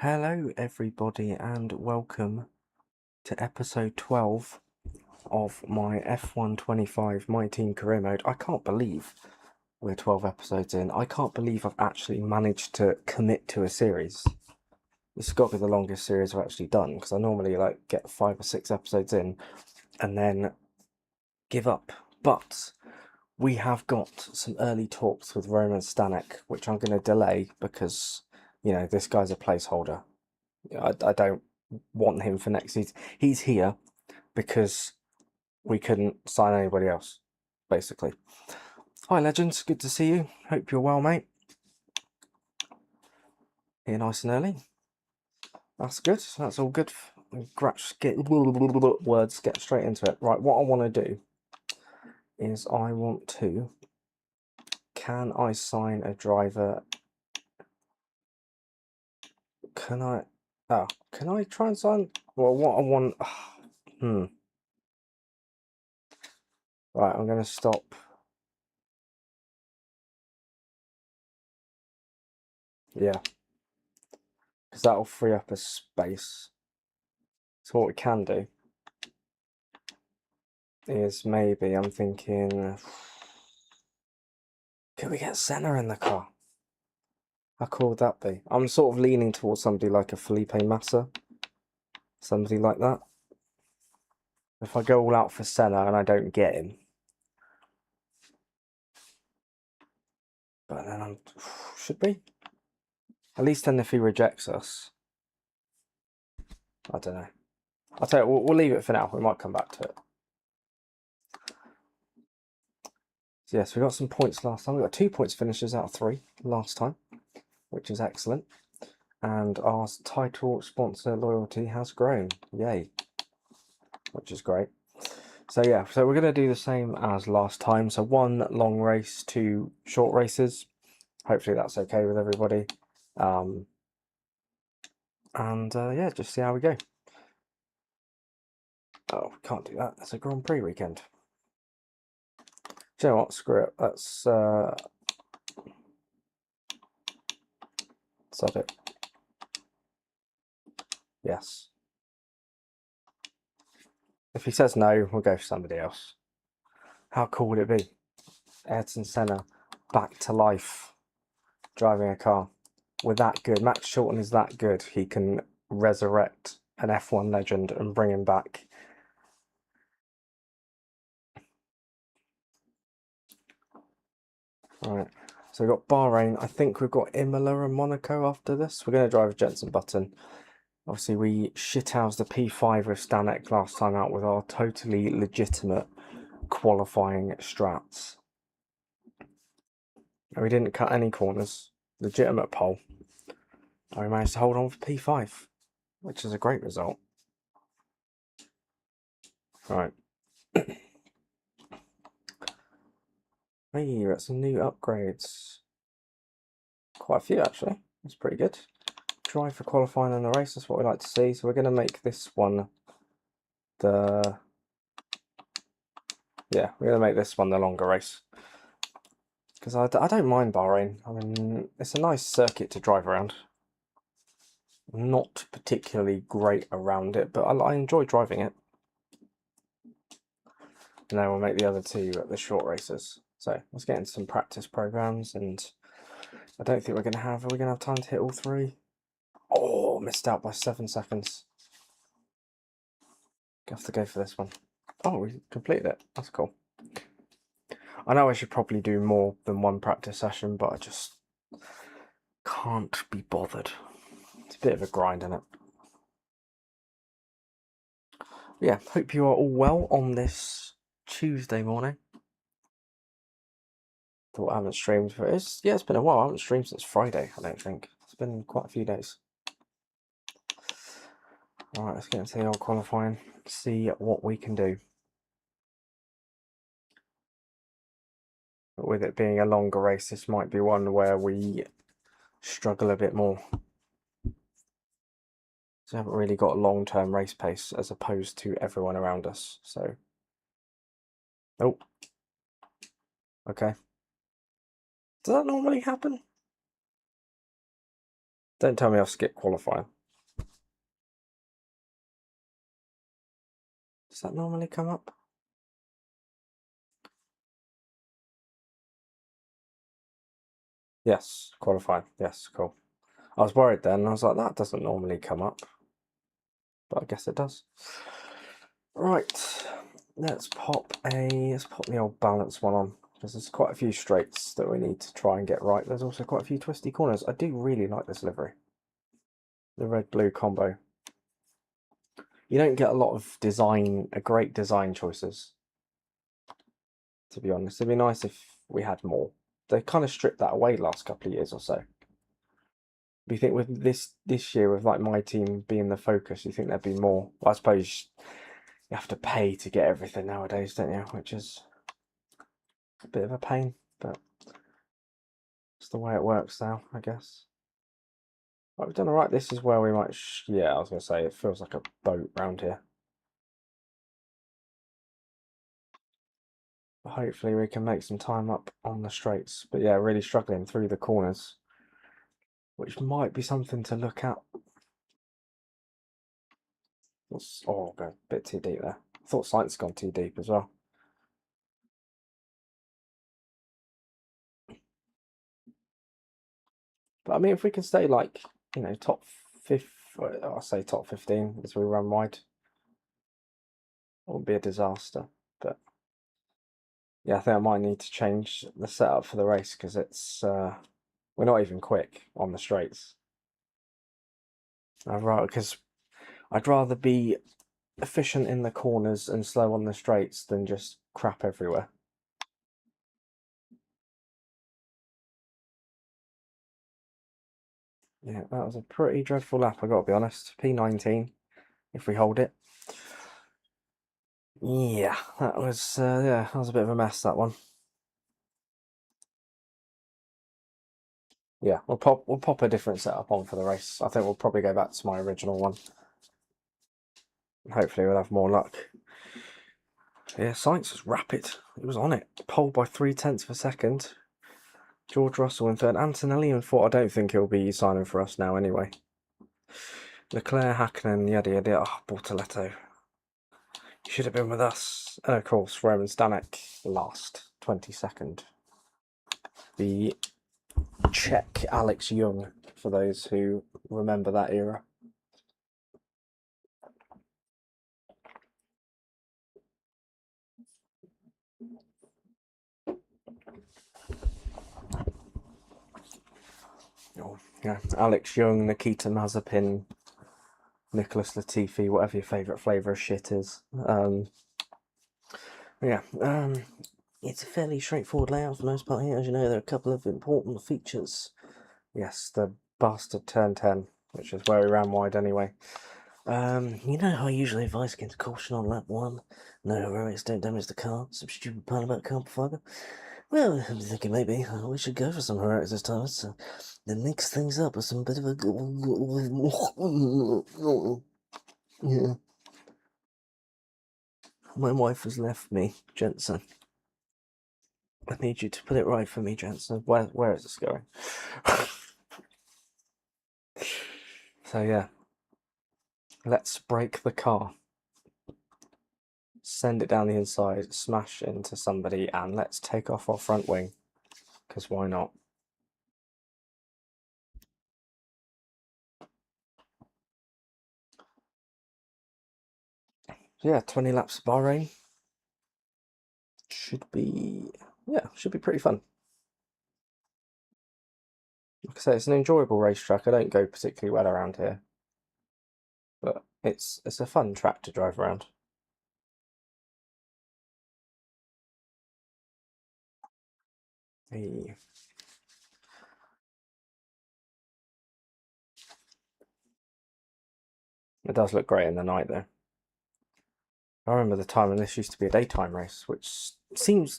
Hello, everybody, and welcome to episode 12 of my F125 Myteam career mode. I can't believe we're 12 episodes in. I can't believe I've actually managed to commit to a series. This has got to be the longest series I've actually done, because I normally get 5 or 6 episodes in and then give up. But we have got some early talks with Roman Stanek, which I'm going to delay because, this guy's a placeholder. I don't want him for next season. He's here because we couldn't sign anybody else, basically. Hi, legends. Good to see you. Hope you're well, mate. Here nice and early. That's good. That's all good. Words. Get straight into it. Right, what I want to do is can I sign a driver? Can I try and sign? Well, what I want... Right, I'm going to stop. Yeah. Because that'll free up a space. So what we can do is maybe, I'm thinking, could we get Senna in the car? How cool would that be? I'm sort of leaning towards somebody like a Felipe Massa. Somebody like that. If I go all out for Senna and I don't get him. But then should we? At least then if he rejects us. I don't know. I'll tell you, we'll leave it for now. We might come back to it. So yes, we got some points last time. We got 2 points finishes out of 3 last time, which is excellent. And our title sponsor loyalty has grown. Yay. Which is great. So yeah, so we're going to do the same as last time. So 1 long race, 2 short races. Hopefully that's okay with everybody. Yeah, just see how we go. Oh, we can't do that. It's a Grand Prix weekend. Do you know what? Screw it. Let's sub it. Yes. If he says no, we'll go for somebody else. How cool would it be? Ayrton Senna back to life, driving a car. We're that good. Max Chilton is that good. He can resurrect an F1 legend and bring him back. Right, so we've got Bahrain. I think we've got Imola and Monaco after this. We're going to drive a Jensen Button. Obviously, we shithoused the P5 with Stanek last time out with our totally legitimate qualifying strats. And we didn't cut any corners. Legitimate pole. And we managed to hold on for P5, which is a great result. Right. Hey, we got some new upgrades. Quite a few, actually. That's pretty good. Drive for qualifying in the race, that's what we like to see. So we're going to make this one we're going to make this one the longer race. Because I don't mind Bahrain. I mean, it's a nice circuit to drive around. Not particularly great around it, but I enjoy driving it. And then we'll make the other 2 at the short races. So let's get into some practice programs, and I don't think are we going to have time to hit all 3? Oh, missed out by 7 seconds. Have to go for this one. Oh, we completed it. That's cool. I know I should probably do more than 1 practice session, but I just can't be bothered. It's a bit of a grind, isn't it? Yeah, hope you are all well on this Tuesday morning. Thought I haven't streamed for it's been a while. I haven't streamed since Friday, I don't think. It's been quite a few days. Alright, let's get into the old qualifying, see what we can do. But with it being a longer race, this might be one where we struggle a bit more. So we haven't really got a long-term race pace as opposed to everyone around us, so... Oh. Okay. Does that normally happen? Don't tell me I've skipped qualifying. Does that normally come up? Yes, qualifying. Yes, cool. I was worried then. I was like, that doesn't normally come up. But I guess it does. Right. Let's pop the old balance one on. Because there's quite a few straights that we need to try and get right. There's also quite a few twisty corners. I do really like this livery. The red-blue combo. You don't get a lot of great design choices, to be honest. It'd be nice if we had more. They kind of stripped that away last couple of years or so. Do you think with this year, with like Myteam being the focus, you think there'd be more? Well, I suppose you have to pay to get everything nowadays, don't you? Which is a bit of a pain, but it's the way it works now, I guess. Right, we've done all right. This is where we might. Yeah, I was gonna say it feels like a boat round here. But hopefully we can make some time up on the straights. But yeah, really struggling through the corners, which might be something to look at. Oh, go a bit too deep there. I thought science had gone too deep as well. But I mean, if we can stay like, top fifth, I'll say top 15 as we run wide, it won't be a disaster. But yeah, I think I might need to change the setup for the race because we're not even quick on the straights. Because I'd rather be efficient in the corners and slow on the straights than just crap everywhere. Yeah, that was a pretty dreadful lap, I gotta be honest. P19, if we hold it. Yeah, that was a bit of a mess, that one. Yeah, we'll pop a different setup on for the race. I think we'll probably go back to my original one. Hopefully we'll have more luck. Yeah, Sainz was rapid. He was on it. Pole by 0.3 of a second. George Russell in third. Antonelli in fourth. I don't think he'll be signing for us now anyway. Leclerc, Hakkinen, yada yada. Oh, Bortoletto. You should have been with us. And of course, Roman Stanek last, 22nd. The Czech Alex Young, for those who remember that era. Oh, yeah, Alex Young, Nikita Mazepin, Nicholas Latifi, whatever your favourite flavour of shit is. It's a fairly straightforward layout for the most part here. As you know, there are a couple of important features. Yes, the bastard turn 10, which is where we ran wide anyway. You know how I usually advise against caution on lap 1? No heroics, don't damage the car. Some stupid pile about carbon fibre. Well, I'm thinking maybe we should go for some heroics this time. So that mix things up with some bit of a... Yeah. My wife has left me, Jensen. I need you to put it right for me, Jensen. Where is this going? So yeah, let's break the car. Send it down the inside, smash into somebody, and let's take off our front wing. Because why not? Yeah, 20 laps of Bahrain. Should be pretty fun. Like I say, it's an enjoyable racetrack. I don't go particularly well around here, but it's a fun track to drive around. Hey. It does look great in the night though. I remember the time when this used to be a daytime race, which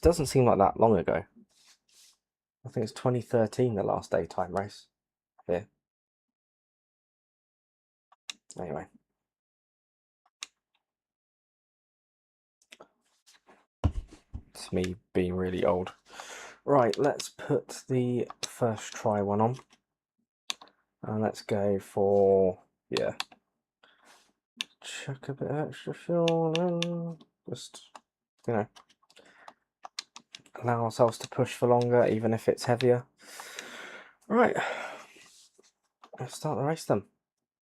doesn't seem like that long ago. I think it's 2013, the last daytime race here. Anyway. It's me being really old. Right, let's put the first try one on. And let's go for, yeah, chuck a bit of extra fuel in. Just, you know, allow ourselves to push for longer, even if it's heavier. Right, let's start the race then.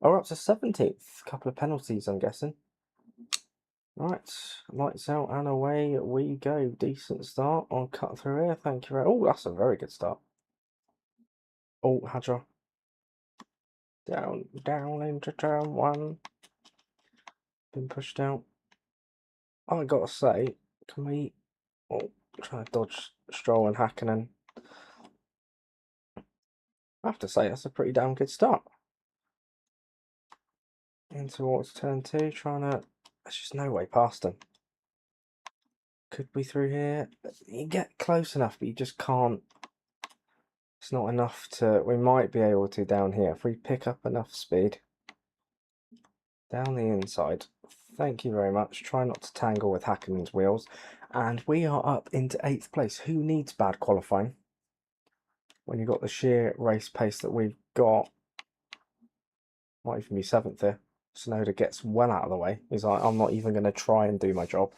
Oh, we're up to 17th. Couple of penalties, I'm guessing. Right, lights out and away we go. Decent start on cut through here. Thank you. Oh, that's a very good start. Oh, Hadra. Down into turn one. Been pushed out. I gotta say, can we... Oh, try to dodge Stroll and Hakkinen. I have to say, that's a pretty damn good start. In towards turn two, trying to... There's just no way past them. Could be through here. You get close enough, but you just can't. It's not enough to... We might be able to down here. If we pick up enough speed. Down the inside. Thank you very much. Try not to tangle with Hakkinen's wheels. And we are up into 8th place. Who needs bad qualifying? When you've got the sheer race pace that we've got. Might even be 7th here. Tsunoda gets well out of the way. He's like, I'm not even going to try and do my job.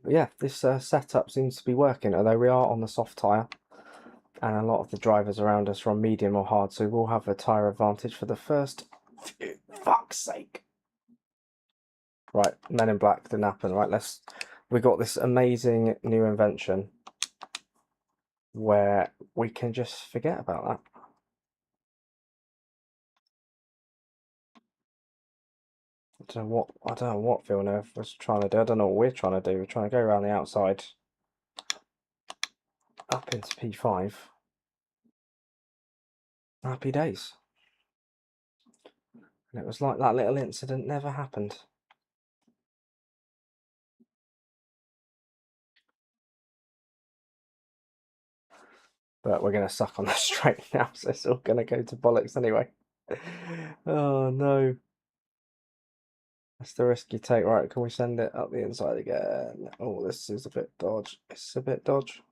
But yeah, this setup seems to be working, although we are on the soft tyre. And a lot of the drivers around us are on medium or hard, so we'll have a tyre advantage for the first few. Fuck's sake. Right, Men in Black didn't happen. Right, we got this amazing new invention where we can just forget about that. I don't know what Villeneuve was trying to do. I don't know what we're trying to do. We're trying to go around the outside up into P5. Happy days. And it was like that little incident never happened. But we're going to suck on the straight now, so it's all going to go to bollocks anyway. Oh no. That's the risk you take. Right, can we send it up the inside again? Oh, this is a bit dodge. It's a bit dodge.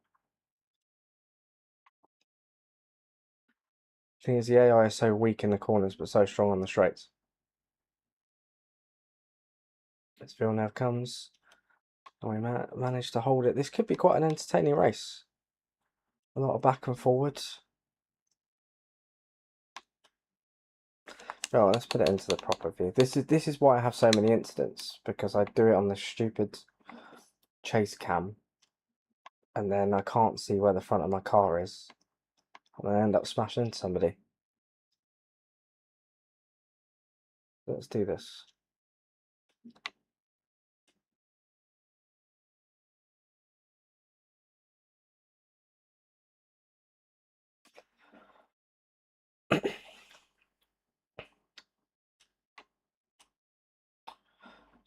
Thing is, the AI is so weak in the corners, but so strong on the straights. As Villeneuve comes, and we managed to hold it. This could be quite an entertaining race. A lot of back and forwards. Oh, let's put it into the proper view. This is why I have so many incidents, because I do it on this stupid chase cam, and then I can't see where the front of my car is, and I end up smashing into somebody. Let's do this.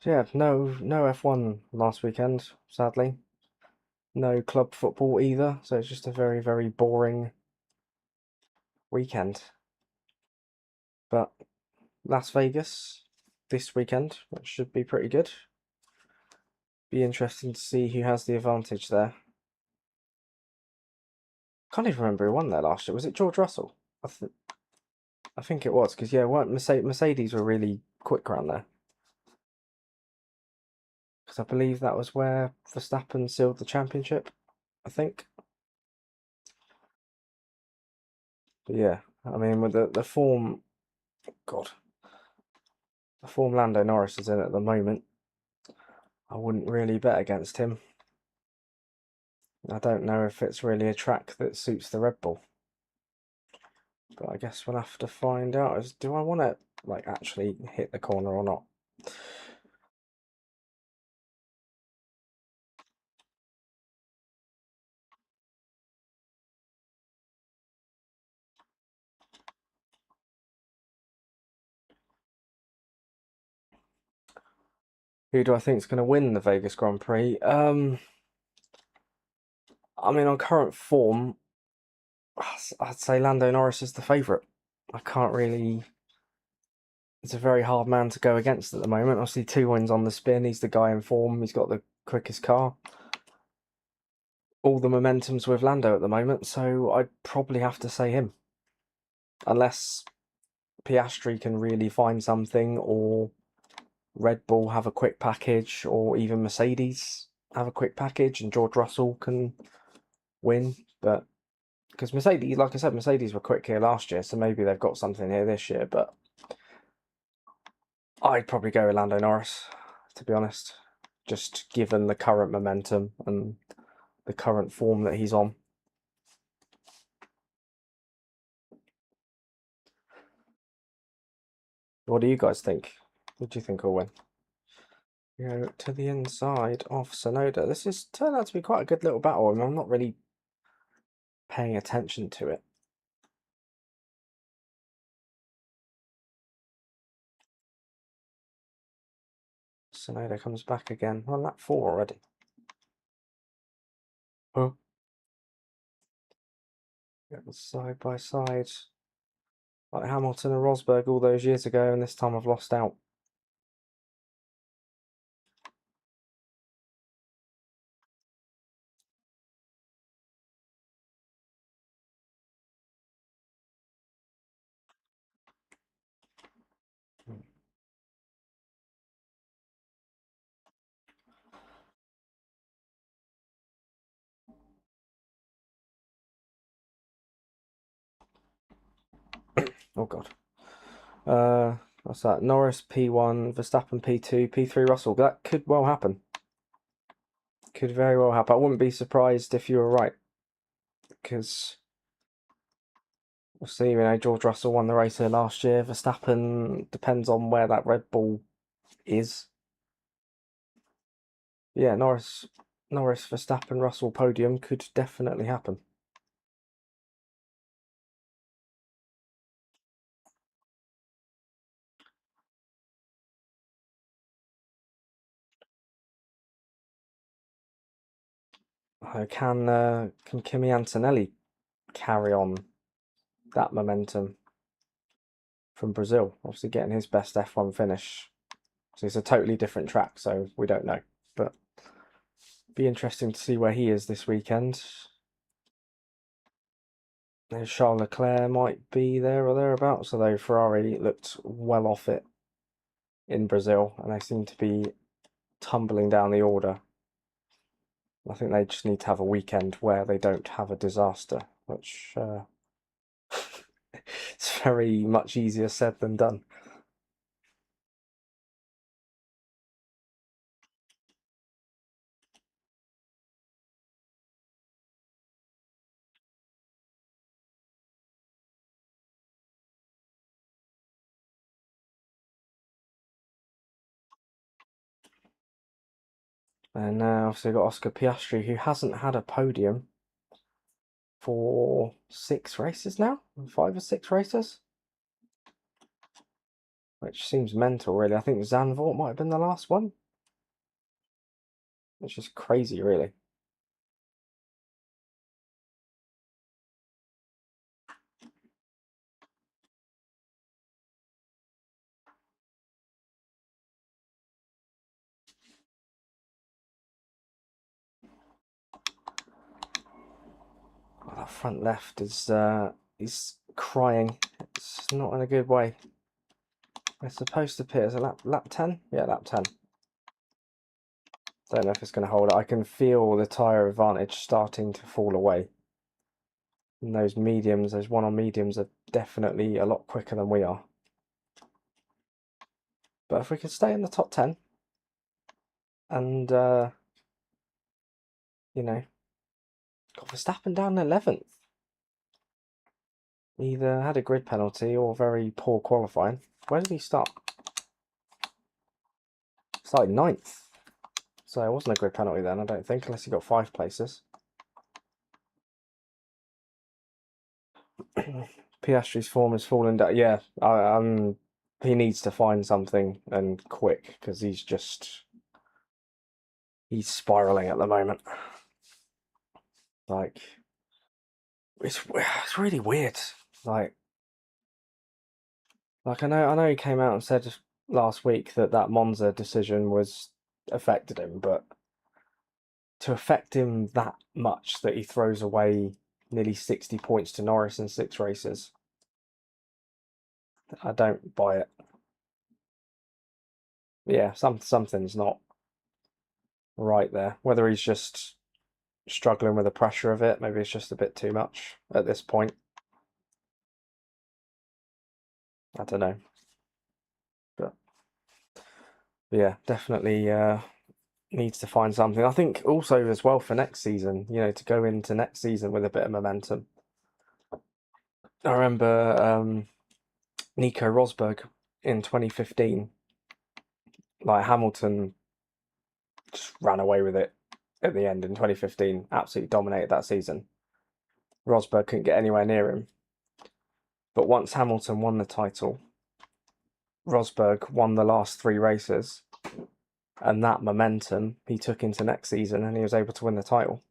So yeah, no F1 last weekend, sadly. No club football either, so it's just a very, very boring weekend. But Las Vegas this weekend, which should be pretty good. Be interesting to see who has the advantage there. Can't even remember who won there last year. Was it George Russell? I think it was, because yeah, weren't Mercedes were really quick around there. Because I believe that was where Verstappen sealed the championship, I think. But yeah, I mean, with the form, God, the form Lando Norris is in at the moment, I wouldn't really bet against him. I don't know if it's really a track that suits the Red Bull. But I guess we'll have to find out. Do I want to like actually hit the corner or not? Who do I think is going to win the Vegas Grand Prix? I mean, on current form, I'd say Lando Norris is the favourite. I can't really. It's a very hard man to go against at the moment. Obviously, 2 wins on the spin. He's the guy in form. He's got the quickest car. All the momentum's with Lando at the moment, so I'd probably have to say him. unless Piastri can really find something, or Red Bull have a quick package, or even Mercedes have a quick package and George Russell can win. But because Mercedes, like I said, Mercedes were quick here last year, so maybe they've got something here this year. But I'd probably go with Lando Norris, to be honest, just given the current momentum and the current form that he's on. What do you guys think? What do you think will win? Go to the inside of Sonoda. This has turned out to be quite a good little battle. I mean, I'm not really paying attention to it. Sonoda comes back again. On lap 4 already. Oh. Side by side. Like Hamilton and Rosberg all those years ago, and this time I've lost out. Oh god. What's that? Norris P1, Verstappen P2, P3 Russell. That could well happen. Could very well happen. I wouldn't be surprised if you were right, because we'll see. You know, George Russell won the race here last year. Verstappen depends on where that Red Bull is. Yeah, Norris, Verstappen, Russell podium could definitely happen. Can Kimi Antonelli carry on that momentum from Brazil? Obviously, getting his best F1 finish. So it's a totally different track, so we don't know. But be interesting to see where he is this weekend. Charles Leclerc might be there or thereabouts, although Ferrari looked well off it in Brazil, and they seem to be tumbling down the order. I think they just need to have a weekend where they don't have a disaster, which it's very much easier said than done. And now obviously got Oscar Piastri, who hasn't had a podium for 6 races now, 5 or 6 races, which seems mental, really. I think Zandvoort might have been the last one, which is crazy, really. Well, that front left is crying. It's not in a good way. They're supposed to pit as a lap 10? Yeah, lap 10. Don't know if it's going to hold it. I can feel the tyre advantage starting to fall away. And those mediums, those one-on mediums are definitely a lot quicker than we are. But if we can stay in the top 10 and, you know, got Verstappen down 11th. Either had a grid penalty or very poor qualifying. Where did he start? Started 9th. So it wasn't a grid penalty then, I don't think, unless he got 5 places. Piastri's form has fallen down. Yeah, he needs to find something, and quick, because he's spiraling at the moment. Like, it's really weird. Like I know he came out and said last week that Monza decision was affected him, but to affect him that much that he throws away nearly 60 points to Norris in 6 races, I don't buy it. Yeah, something's not right there. Whether he's just struggling with the pressure of it, maybe it's just a bit too much at this point. I don't know. But yeah, definitely needs to find something. I think also as well for next season, to go into next season with a bit of momentum. I remember Nico Rosberg in 2015, like Hamilton just ran away with it at the end in 2015, absolutely dominated that season. Rosberg couldn't get anywhere near him. But once Hamilton won the title, Rosberg won the last 3 races, and that momentum he took into next season, and he was able to win the title.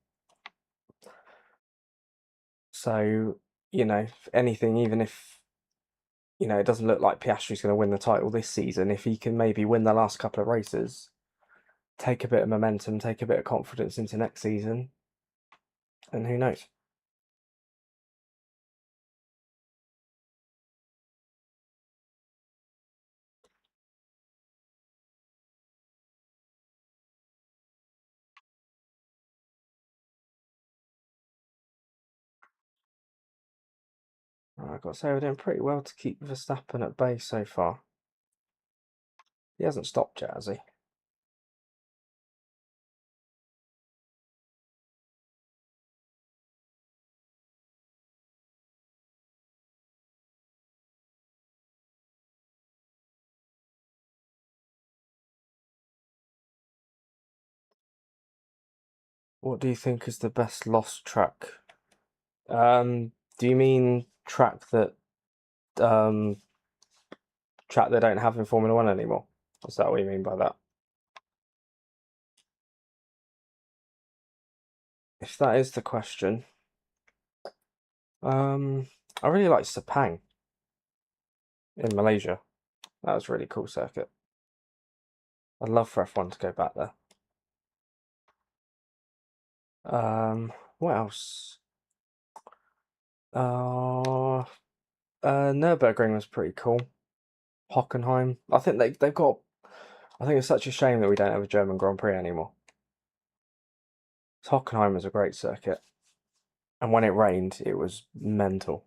So, if anything, even if, it doesn't look like Piastri's going to win the title this season, if he can maybe win the last couple of races, take a bit of momentum, take a bit of confidence into next season, and who knows? I've got to say, we're doing pretty well to keep Verstappen at bay so far. He hasn't stopped yet, has he? What do you think is the best lost track? Do you mean track that they don't have in Formula One anymore? Is that what you mean by that? If that is the question, I really like Sepang in Malaysia. That was a really cool circuit. I'd love for F1 to go back there. What else? Nürburgring was pretty cool. Hockenheim. I think they've got. I think it's such a shame that we don't have a German Grand Prix anymore. Hockenheim was a great circuit, and when it rained, it was mental.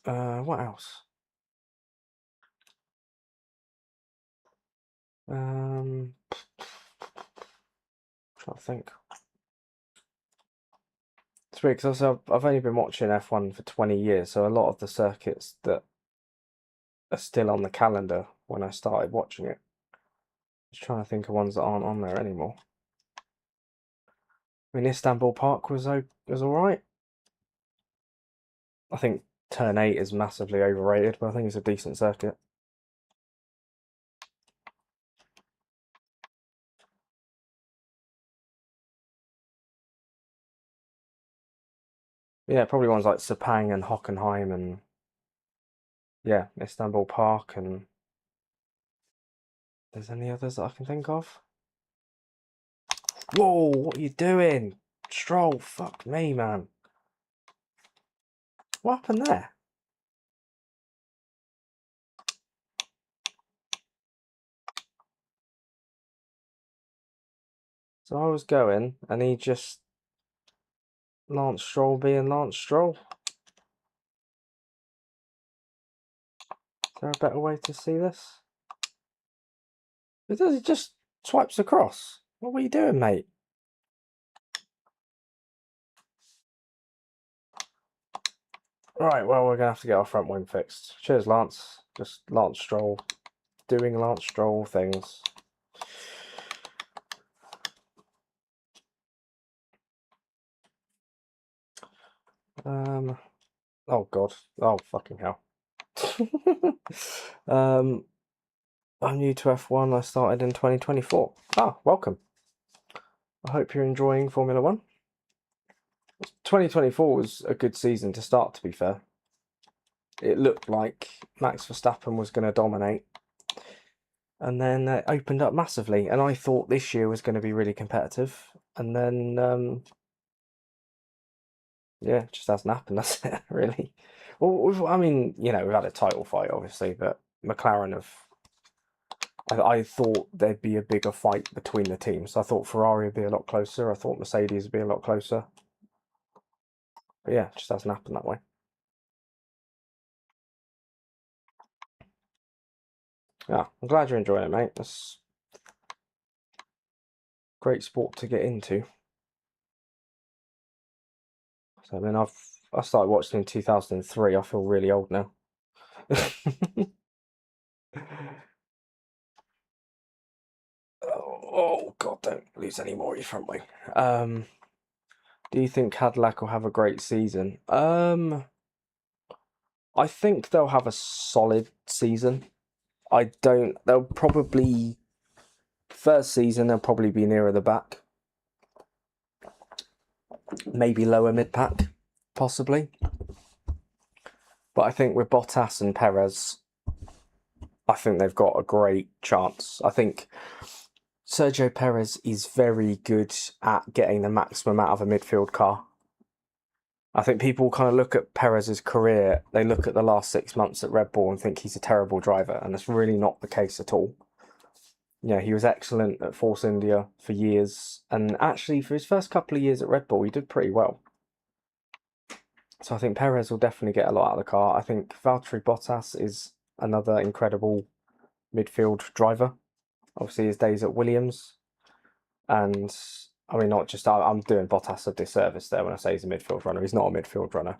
What else? Trying to think. It's weird because I've only been watching F1 for 20 years, so a lot of the circuits that are still on the calendar when I started watching it. Just trying to think of ones that aren't on there anymore. I mean, Istanbul Park was all right. I think Turn 8 is massively overrated, but I think it's a decent circuit. Yeah, probably ones like Sepang and Hockenheim and yeah, Istanbul Park, and there's any others that I can think of. Whoa, what are you doing? Stroll, fuck me, man. What happened there? So I was going, and he just Lance Stroll being Lance Stroll. Is there a better way to see this? It does. He just swipes across. What were you doing, mate? Right, well, we're going to have to get our front wing fixed. Cheers, Lance. Just Lance Stroll. Doing Lance Stroll things. Oh, God. Oh, fucking hell. I'm new to F1. I started in 2024. Ah, welcome. I hope you're enjoying Formula One. 2024 was a good season to start, to be fair. It looked like Max Verstappen was going to dominate, and then it opened up massively. And I thought this year was going to be really competitive, and then Yeah, it just hasn't happened. That's it, really. Well, I mean, we've had a title fight, obviously, but McLaren have. I thought there'd be a bigger fight between the teams. I thought Ferrari would be a lot closer. I thought Mercedes would be a lot closer. But yeah, it just hasn't happened that way. Yeah, I'm glad you're enjoying it, mate. That's great sport to get into. So I mean, I started watching in 2003. I feel really old now. Oh God, don't lose any more of your front wing. Do you think Cadillac will have a great season? I think they'll have a solid season. I don't. They'll probably first season they'll probably be nearer the back, maybe lower mid pack, possibly. But I think with Bottas and Perez, I think they've got a great chance. I think Sergio Perez is very good at getting the maximum out of a midfield car. I think people kind of look at Perez's career, they look at the last 6 months at Red Bull and think he's a terrible driver, and that's really not the case at all. Yeah, he was excellent at Force India for years, and actually for his first couple of years at Red Bull, he did pretty well. So I think Perez will definitely get a lot out of the car. I think Valtteri Bottas is another incredible midfield driver. Obviously, his days at Williams, and I mean, not just I'm doing Bottas a disservice there when I say he's a midfield runner. He's not a midfield runner.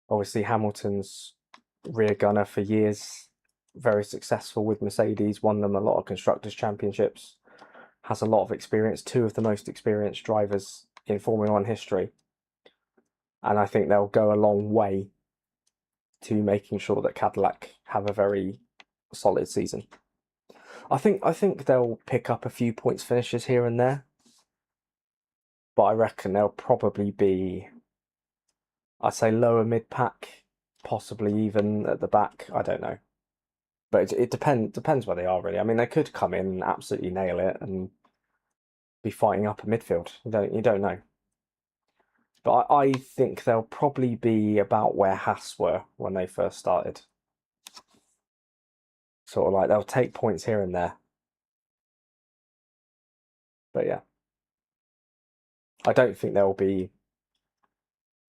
Obviously, Hamilton's rear gunner for years, very successful with Mercedes, won them a lot of constructors' championships, has a lot of experience, two of the most experienced drivers in Formula One history. And I think they'll go a long way to making sure that Cadillac have a very solid season. I think they'll pick up a few points finishes here and there, but I reckon they'll probably be, I'd say, lower mid pack, possibly even at the back. I don't know, but it depends where they are really. I mean, they could come in and absolutely nail it and be fighting up a midfield. You don't know, but I think they'll probably be about where Haas were when they first started. Sort of like they'll take points here and there, but yeah, I don't think they'll be.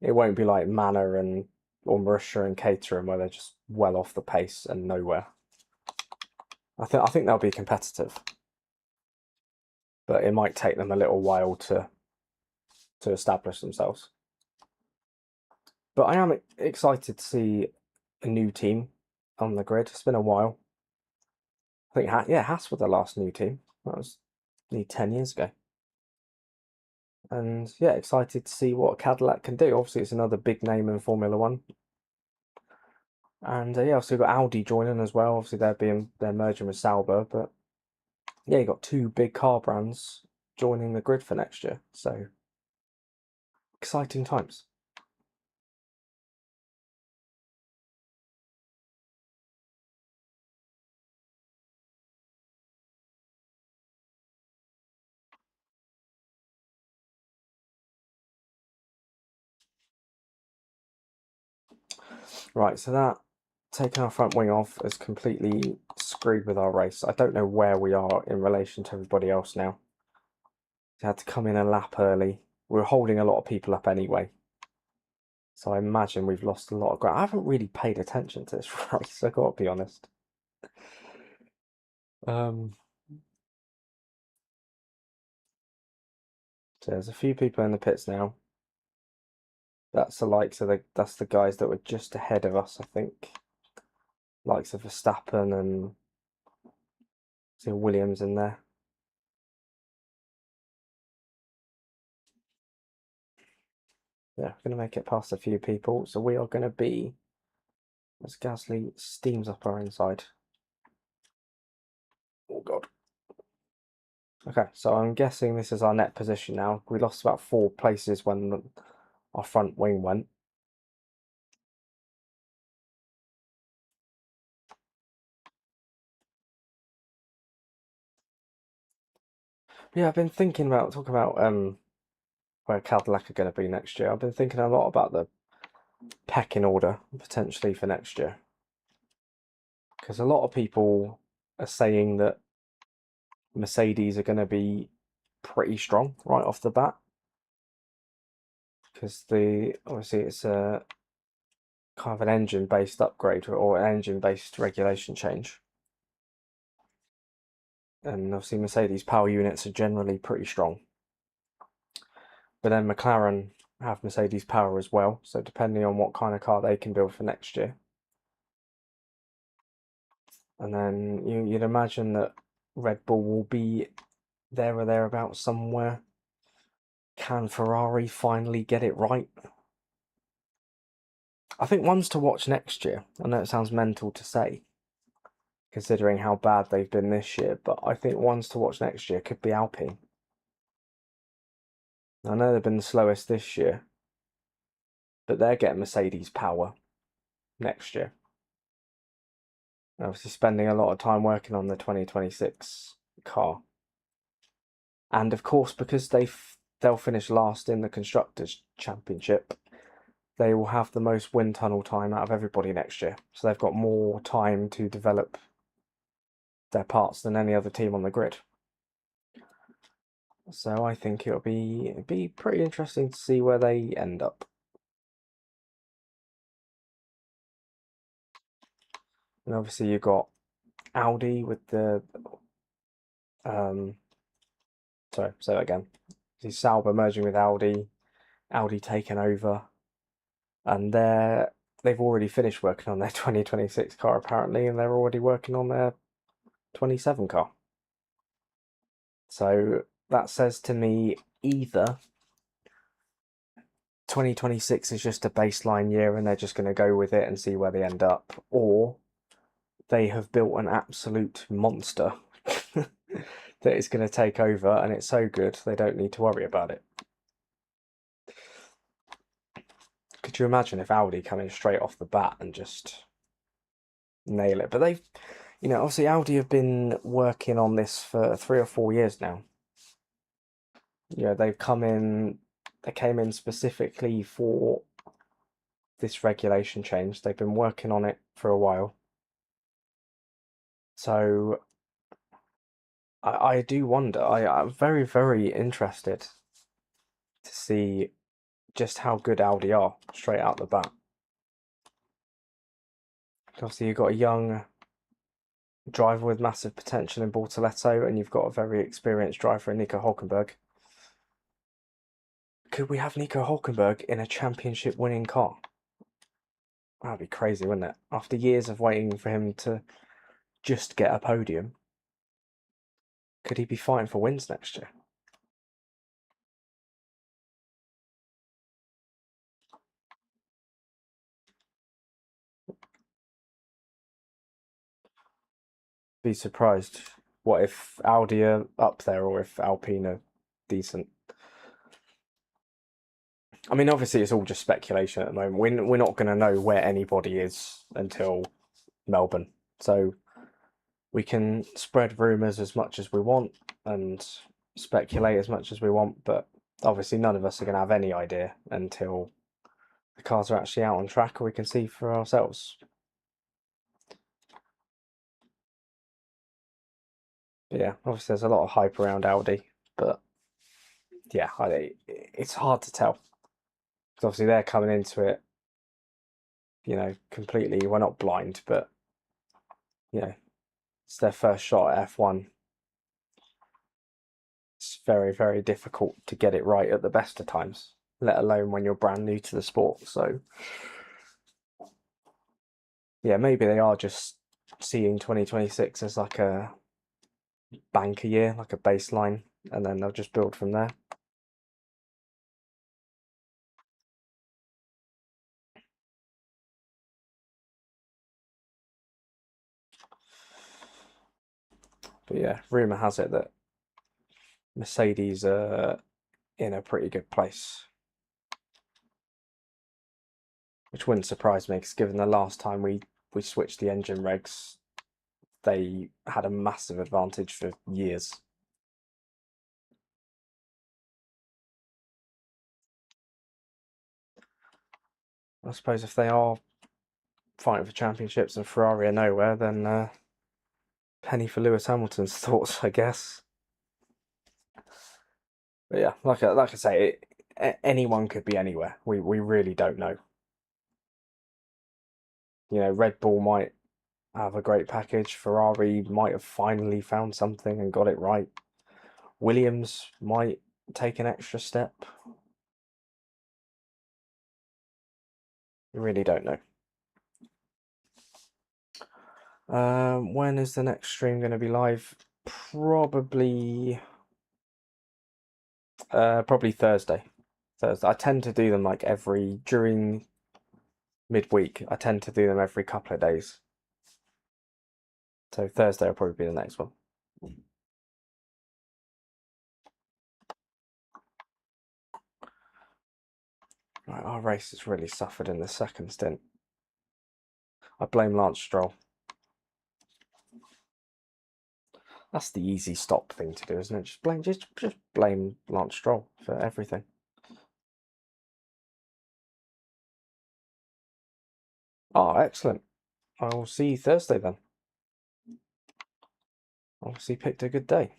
It won't be like Manor and or Marussia and Caterham where they're just well off the pace and nowhere. I think they'll be competitive, but it might take them a little while to establish themselves. But I am excited to see a new team on the grid. It's been a while. I think Haas were the last new team. That was nearly 10 years ago. And yeah, excited to see what Cadillac can do. Obviously, it's another big name in Formula One. And yeah, obviously we've got Audi joining as well. Obviously they're merging with Sauber, but yeah, you got two big car brands joining the grid for next year. So exciting times. Right, so that taking our front wing off has completely screwed with our race. I don't know where we are in relation to everybody else now. We had to come in a lap early. We were holding a lot of people up anyway. So I imagine we've lost a lot of ground. I haven't really paid attention to this race, I gotta be honest. Um, so there's a few people in the pits now. That's the guys that were just ahead of us, I think. Likes of Verstappen and see Williams in there. Yeah, we're gonna make it past a few people. So we are gonna be as Gasly steams up our inside. Oh God. Okay, so I'm guessing this is our net position now. We lost about 4 places when our front wing went. Yeah, I've been thinking about talking about where Cadillac are going to be next year. I've been thinking a lot about the pecking order potentially for next year, because a lot of people are saying that Mercedes are going to be pretty strong right off the bat, because obviously it's a kind of an engine-based upgrade or an engine-based regulation change, and obviously Mercedes power units are generally pretty strong. But then McLaren have Mercedes power as well, so depending on what kind of car they can build for next year. And then you'd imagine that Red Bull will be there or thereabouts somewhere. Can Ferrari finally get it right? I think ones to watch next year. I know it sounds mental to say, considering how bad they've been this year, but I think ones to watch next year could be Alpine. I know they've been the slowest this year, but they're getting Mercedes power next year. Obviously spending a lot of time working on the 2026 car. And of course, because they'll finish last in the Constructors' Championship, they will have the most wind tunnel time out of everybody next year. So they've got more time to develop their parts than any other team on the grid. So I think it'll be pretty interesting to see where they end up. And obviously you've got Audi with the sorry, say that again. See Sauber merging with Audi, Audi taking over, and they've already finished working on their 2026 car apparently, and they're already working on their 27 car. So that says to me either 2026 is just a baseline year and they're just going to go with it and see where they end up, or they have built an absolute monster that is going to take over, and it's so good they don't need to worry about it. Could you imagine if Audi come in straight off the bat and just nail it? But they've, obviously Audi have been working on this for 3 or 4 years now. They came in specifically for this regulation change. They've been working on it for a while. So I do wonder, I'm very, very interested to see just how good Audi are straight out the bat. Obviously, you've got a young driver with massive potential in Bortoleto, and you've got a very experienced driver in Nico Hulkenberg. Could we have Nico Hulkenberg in a championship winning car? That'd be crazy, wouldn't it? After years of waiting for him to just get a podium, could he be fighting for wins next year? Be surprised. What if Audi are up there, or if Alpine are decent? I mean, obviously, it's all just speculation at the moment. We're not going to know where anybody is until Melbourne. So we can spread rumours as much as we want and speculate as much as we want, but obviously none of us are going to have any idea until the cars are actually out on track, or we can see for ourselves. But yeah, obviously there's a lot of hype around Audi, but yeah, it's hard to tell. Because obviously they're coming into it, completely, well, not blind, but, it's their first shot at F1. It's very, very difficult to get it right at the best of times, let alone when you're brand new to the sport. So, yeah, maybe they are just seeing 2026 as like a banker year, like a baseline, and then they'll just build from there. But yeah, rumour has it that Mercedes are in a pretty good place, which wouldn't surprise me, because given the last time we switched the engine regs, they had a massive advantage for years. I suppose if they are fighting for championships and Ferrari are nowhere, then penny for Lewis Hamilton's thoughts, I guess. But yeah, like I say, anyone could be anywhere. We really don't know. You know, Red Bull might have a great package. Ferrari might have finally found something and got it right. Williams might take an extra step. We really don't know. When is the next stream going to be live? Probably Thursday. Thursday. I tend to do them like during midweek. I tend to do them every couple of days. So Thursday will probably be the next one. Right, our race has really suffered in the second stint. I blame Lance Stroll. That's the easy stop thing to do, isn't it? Just blame Lance Stroll for everything. Oh, excellent. I will see you Thursday then. Obviously picked a good day.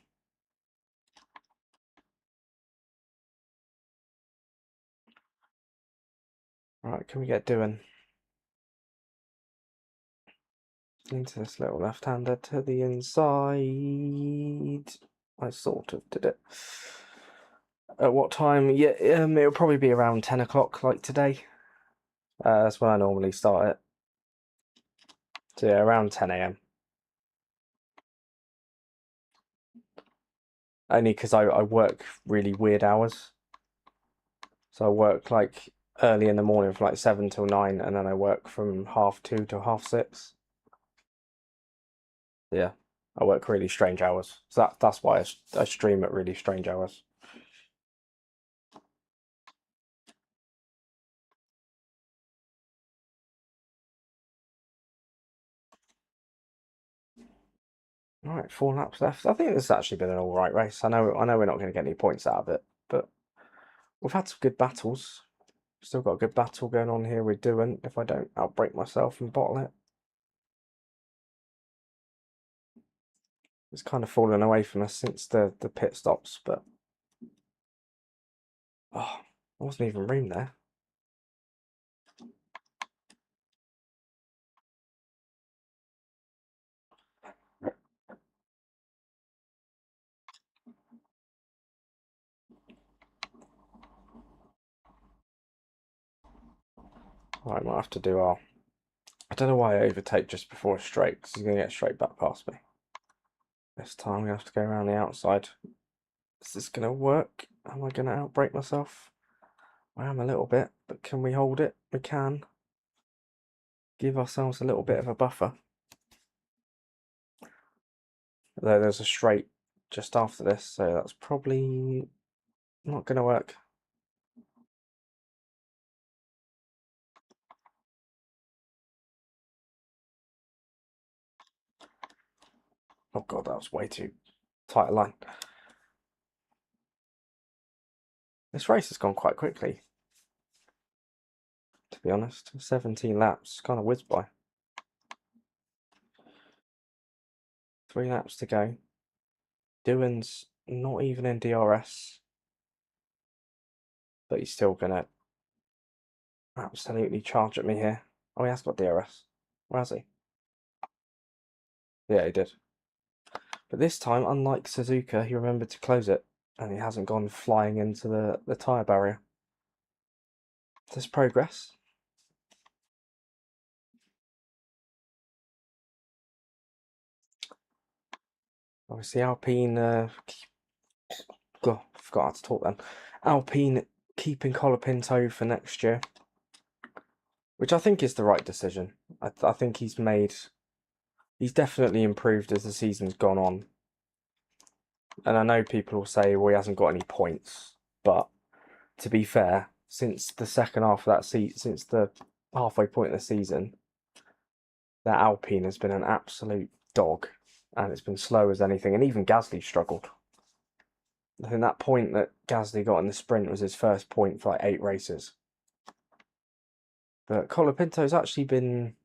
Right, can we get doing into this little left-hander to the inside? I sort of did it. At what time? Yeah, it'll probably be around 10 o'clock like today. That's when I normally start it. So yeah, around 10 a.m. Only because I work really weird hours. So I work like early in the morning from like 7 till 9, and then I work from 2:30 till 6:30. Yeah, I work really strange hours. So that's why I stream at really strange hours. All right, 4 laps left. I think this has actually been an all right race. I know we're not going to get any points out of it, but we've had some good battles. Still got a good battle going on here with Doan if I don't outbreak myself and bottle it. It's kind of fallen away from us since the pit stops, but oh, there wasn't even room there. Right, might have to do our. I don't know why I overtake just before a straight, because he's going to get straight back past me. This time I'm going to have to go around the outside. Is this going to work? Am I going to outbrake myself? I am a little bit, but can we hold it? We can. Give ourselves a little bit of a buffer. Though there's a straight just after this, so that's probably not going to work. Oh god, that was way too tight a line. This race has gone quite quickly, to be honest. 17 laps, kind of whizzed by. 3 laps to go. Doohan's not even in DRS, but he's still going to absolutely charge at me here. Oh, he has got DRS. Where has he? Yeah, he did. But this time, unlike Suzuka, he remembered to close it, and he hasn't gone flying into the tyre barrier. There's progress. Obviously, Alpine. God, forgot how to talk then. Alpine keeping Colapinto for next year, which I think is the right decision. I think he's definitely improved as the season's gone on. And I know people will say, well, he hasn't got any points, but to be fair, since the second half of that since the halfway point of the season, that Alpine has been an absolute dog, and it's been slow as anything. And even Gasly struggled. I think that point that Gasly got in the sprint was his first point for like 8 races. But Colapinto's actually been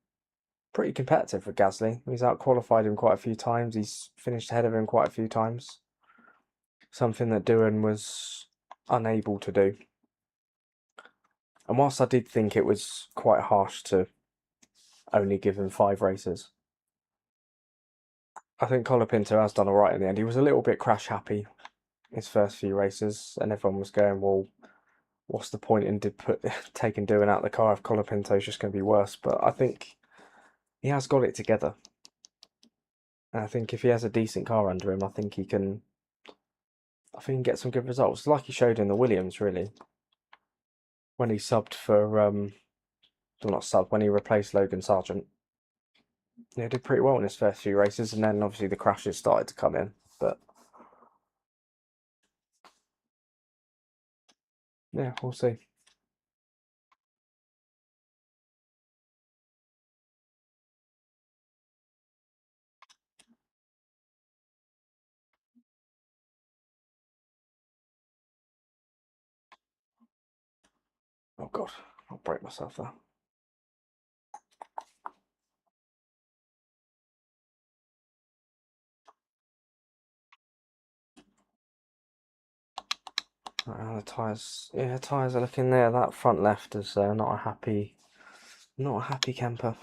pretty competitive with Gasly. He's out-qualified him quite a few times. He's finished ahead of him quite a few times. Something that Doohan was unable to do. And whilst I did think it was quite harsh to only give him 5 races, I think Colapinto has done alright in the end. He was a little bit crash happy his first few races, and everyone was going, well, what's the point in taking Doohan out of the car if Colapinto's just going to be worse? But I think he has got it together. And I think if he has a decent car under him, I think he can get some good results, like he showed in the Williams, really. When he subbed for, well, not subbed, when he replaced Logan Sargent. He did pretty well in his first few races, and then obviously the crashes started to come in. But yeah, we'll see. Oh god, I'll break myself there. The tyres, yeah, tyres are looking there. That front left is not a happy camper.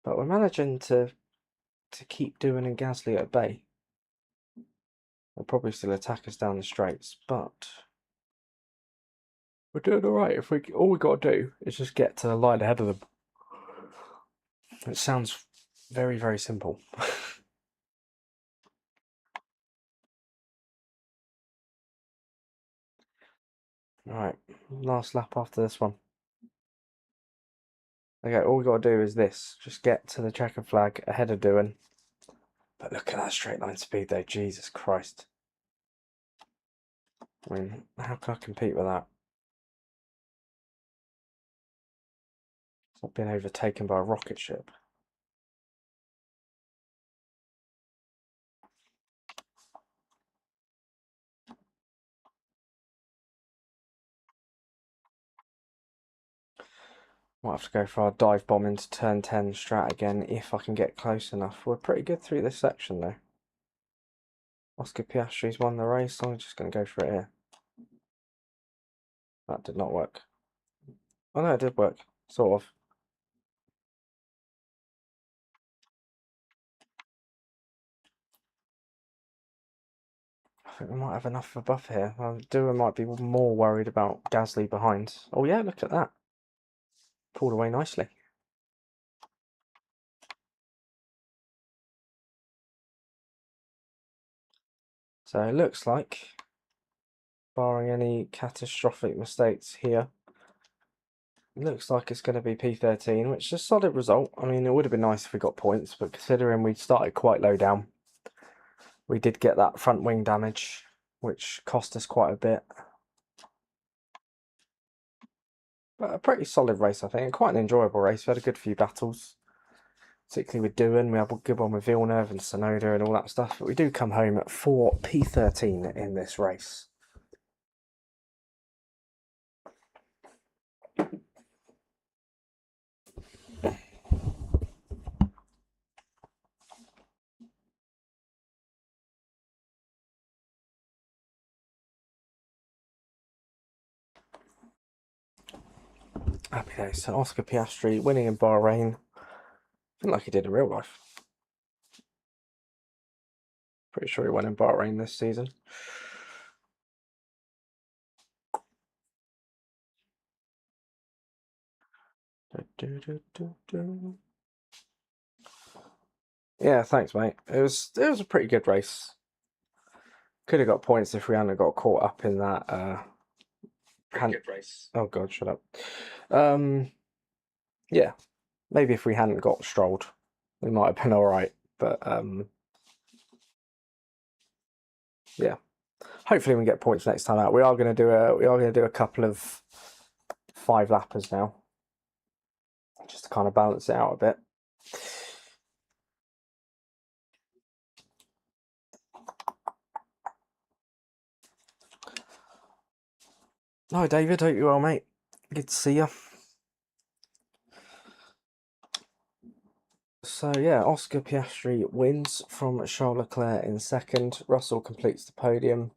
But we're managing to keep Doohan and Gasly at bay. They'll probably still attack us down the straights, but we're doing alright. If all we got to do is just get to the line ahead of them. It sounds very, very simple. Alright, last lap after this one. Okay, all we got to do is this. Just get to the checkered flag ahead of Doohan. But look at that straight line speed though, Jesus Christ. I mean, how can I compete with that? It's not being overtaken by a rocket ship. Might have to go for our dive bomb into turn 10 strat again if I can get close enough. We're pretty good through this section though. Oscar Piastri's won the race, so I'm just going to go for it here. That did not work. Oh no, it did work. Sort of. I think we might have enough of a buffer here. Doohan might be more worried about Gasly behind. Oh yeah, look at that. Pulled away nicely. So it looks like, barring any catastrophic mistakes here, it looks like it's going to be P13, which is a solid result. I mean, it would have been nice if we got points, but considering we started quite low down, we did get that front wing damage, which cost us quite a bit. But a pretty solid race, I think. Quite an enjoyable race. We had a good few battles, particularly with Doohan. We had a good one with Villeneuve and Sonoda and all that stuff. But we do come home at 4 P13 in this race. Happy days. So Oscar Piastri winning in Bahrain. I feel like he did in real life. Pretty sure he won in Bahrain this season. Yeah, thanks, mate. It was a pretty good race. Could have got points if we hadn't got caught up in that. Good race. Oh god, shut up. Yeah, maybe if we hadn't got strolled, we might have been all right. But yeah, hopefully we can get points next time out. We are going to do a couple of 5-lappers now, just to kind of balance it out a bit. Hi David, hope you're well, mate. Good to see you. So yeah, Oscar Piastri wins from Charles Leclerc in second. Russell completes the podium.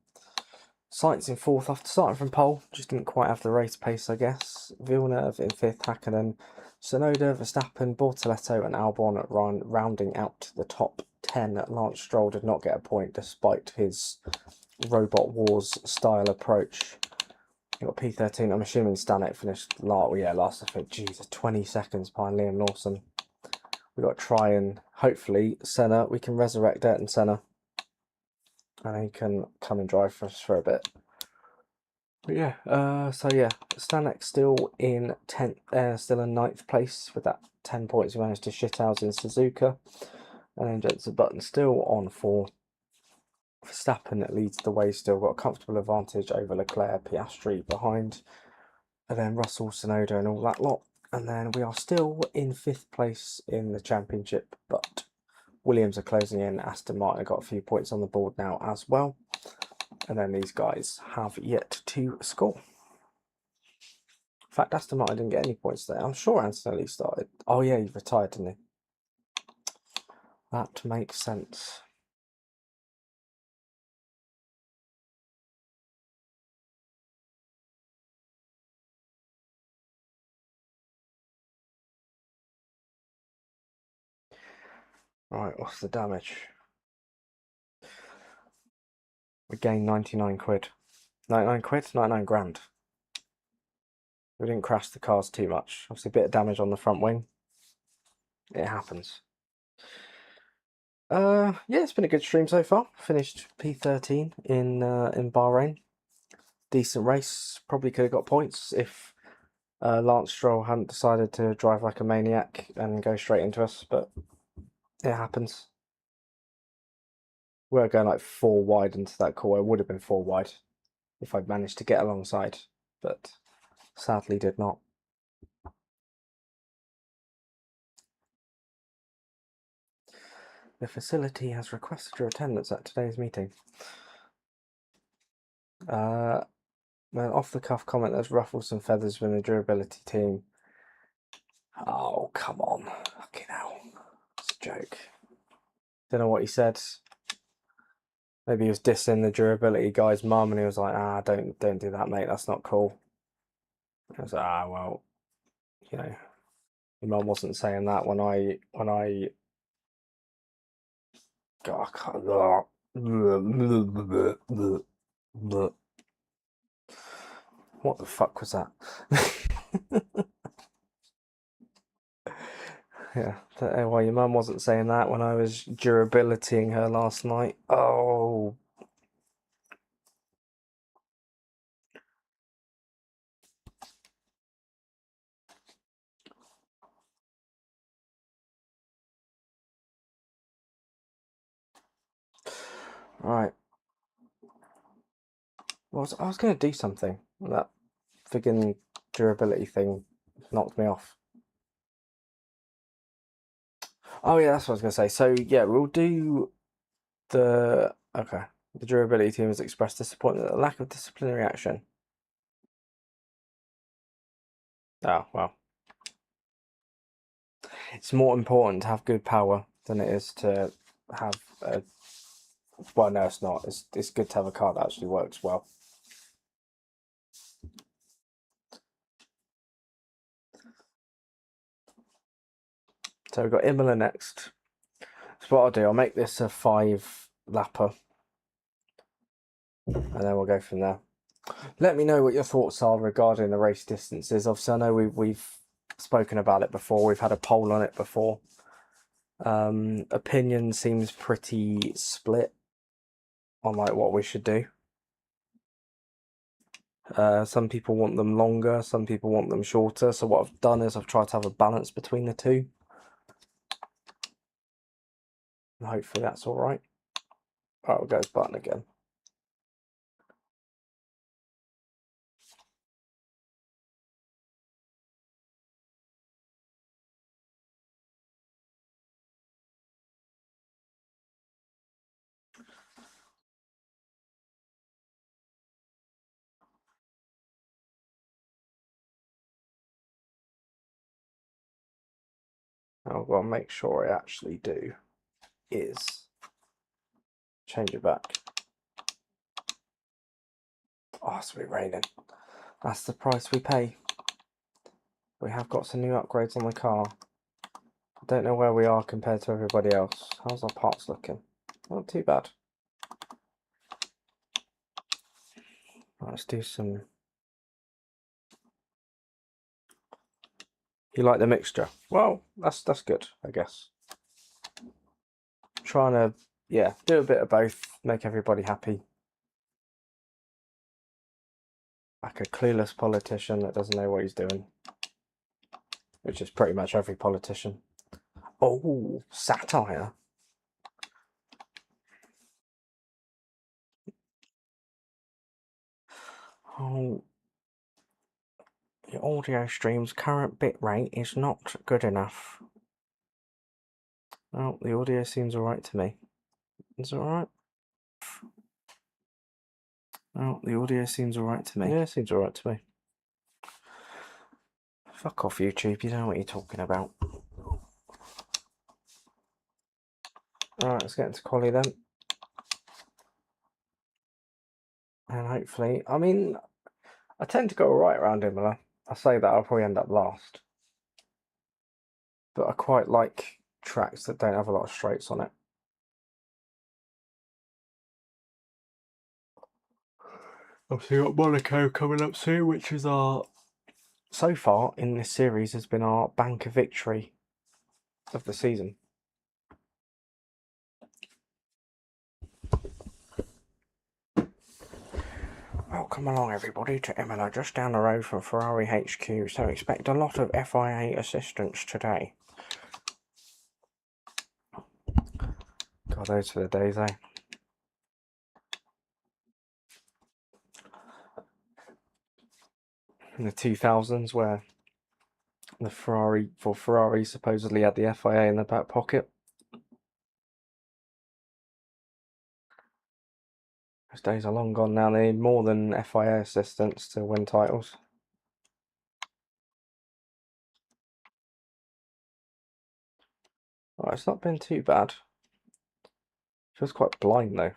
Sainz in fourth after starting from pole, just didn't quite have the race pace, I guess. Villeneuve in fifth, Hakkinen, Tsunoda, Verstappen, Bortoleto, and Albon rounding out the top 10. Lance Stroll did not get a point despite his Robot Wars style approach. He got P13. I'm assuming Stanek finished last, I think, Jesus, 20 seconds behind Liam Lawson. We've got to try and hopefully Senna, we can resurrect Ayrton Senna. And he can come and drive for us for a bit. But yeah, Stanek still in 10th, still in 9th place with that 10 points he managed to shit out in Suzuka. And then Jensen Button still on 4. Verstappen leads the way still, got a comfortable advantage over Leclerc, Piastri behind. And then Russell, Tsunoda and all that lot. And then we are still in 5th place in the championship, but Williams are closing in. Aston Martin have got a few points on the board now as well. And then these guys have yet to score. In fact, Aston Martin didn't get any points there. I'm sure Antonelli started. Oh yeah, he retired, didn't he? That makes sense. Right, what's the damage? We gained 99 quid. 99 quid? 99 grand. We didn't crash the cars too much. Obviously a bit of damage on the front wing. It happens. Yeah, it's been a good stream so far. Finished P13 in Bahrain. Decent race. Probably could have got points if Lance Stroll hadn't decided to drive like a maniac and go straight into us, but it happens. We were going like 4 wide into that call. It would have been 4 wide if I'd managed to get alongside, but sadly did not. The facility has requested your attendance at today's meeting. An off-the-cuff comment that's ruffled some feathers within the durability team. Oh, come on. Fucking hell. It's a joke. Don't know what he said. Maybe he was dissing the durability guy's mum and he was like, don't do that, mate. That's not cool. I was like, well, you know, your mum wasn't saying that when I God, I can't. What the fuck was that? Yeah, don't know why your mum wasn't saying that when I was durabilitying her last night. Oh, right. Well, I was going to do something. That friggin' durability thing knocked me off. Oh yeah, that's what I was going to say. So yeah, we'll do okay. The durability team has expressed disappointment at the lack of disciplinary action. Oh well, it's more important to have good power than it is to have a. Well, no, it's not. It's good to have a car that actually works well. So we've got Imola next. So what I'll do, I'll make this a 5-lapper, and then we'll go from there. Let me know what your thoughts are regarding the race distances. Obviously, I know we've spoken about it before. We've had a poll on it before. Opinion seems pretty split on like what we should do. Some people want them longer, some people want them shorter. So what I've done is I've tried to have a balance between the two. And hopefully that's all right. Oh, it goes button again. I've got to make sure I actually do is change it back. Oh, it's been raining. That's the price we pay. We have got some new upgrades on the car. I don't know where we are compared to everybody else. How's our parts looking? Not too bad. Let's do some... You like the mixture? Well, that's good, I guess. Trying to, yeah, do a bit of both, make everybody happy. Like a clueless politician that doesn't know what he's doing. Which is pretty much every politician. Oh, satire. Oh, the audio stream's current bitrate is not good enough. Oh, the audio seems alright to me. Is it alright? Oh, the audio seems alright to me. Yeah, it seems alright to me. Fuck off, YouTube, you don't know what you're talking about. Alright, let's get into quali then. And hopefully, I mean, I tend to go alright around Imola. I say that I'll probably end up last. But I quite like tracks that don't have a lot of straights on it. Obviously got Monaco coming up soon, which is our, so far in this series, has been our bank of victory of the season. Welcome along everybody to Imola, just down the road from Ferrari HQ, so expect a lot of FIA assistance today. God, those are the days, eh? In the 2000s, where the Ferrari supposedly had the FIA in their back pocket. Those days are long gone now. They need more than FIA assistance to win titles. Oh, it's not been too bad. Feels quite blind though.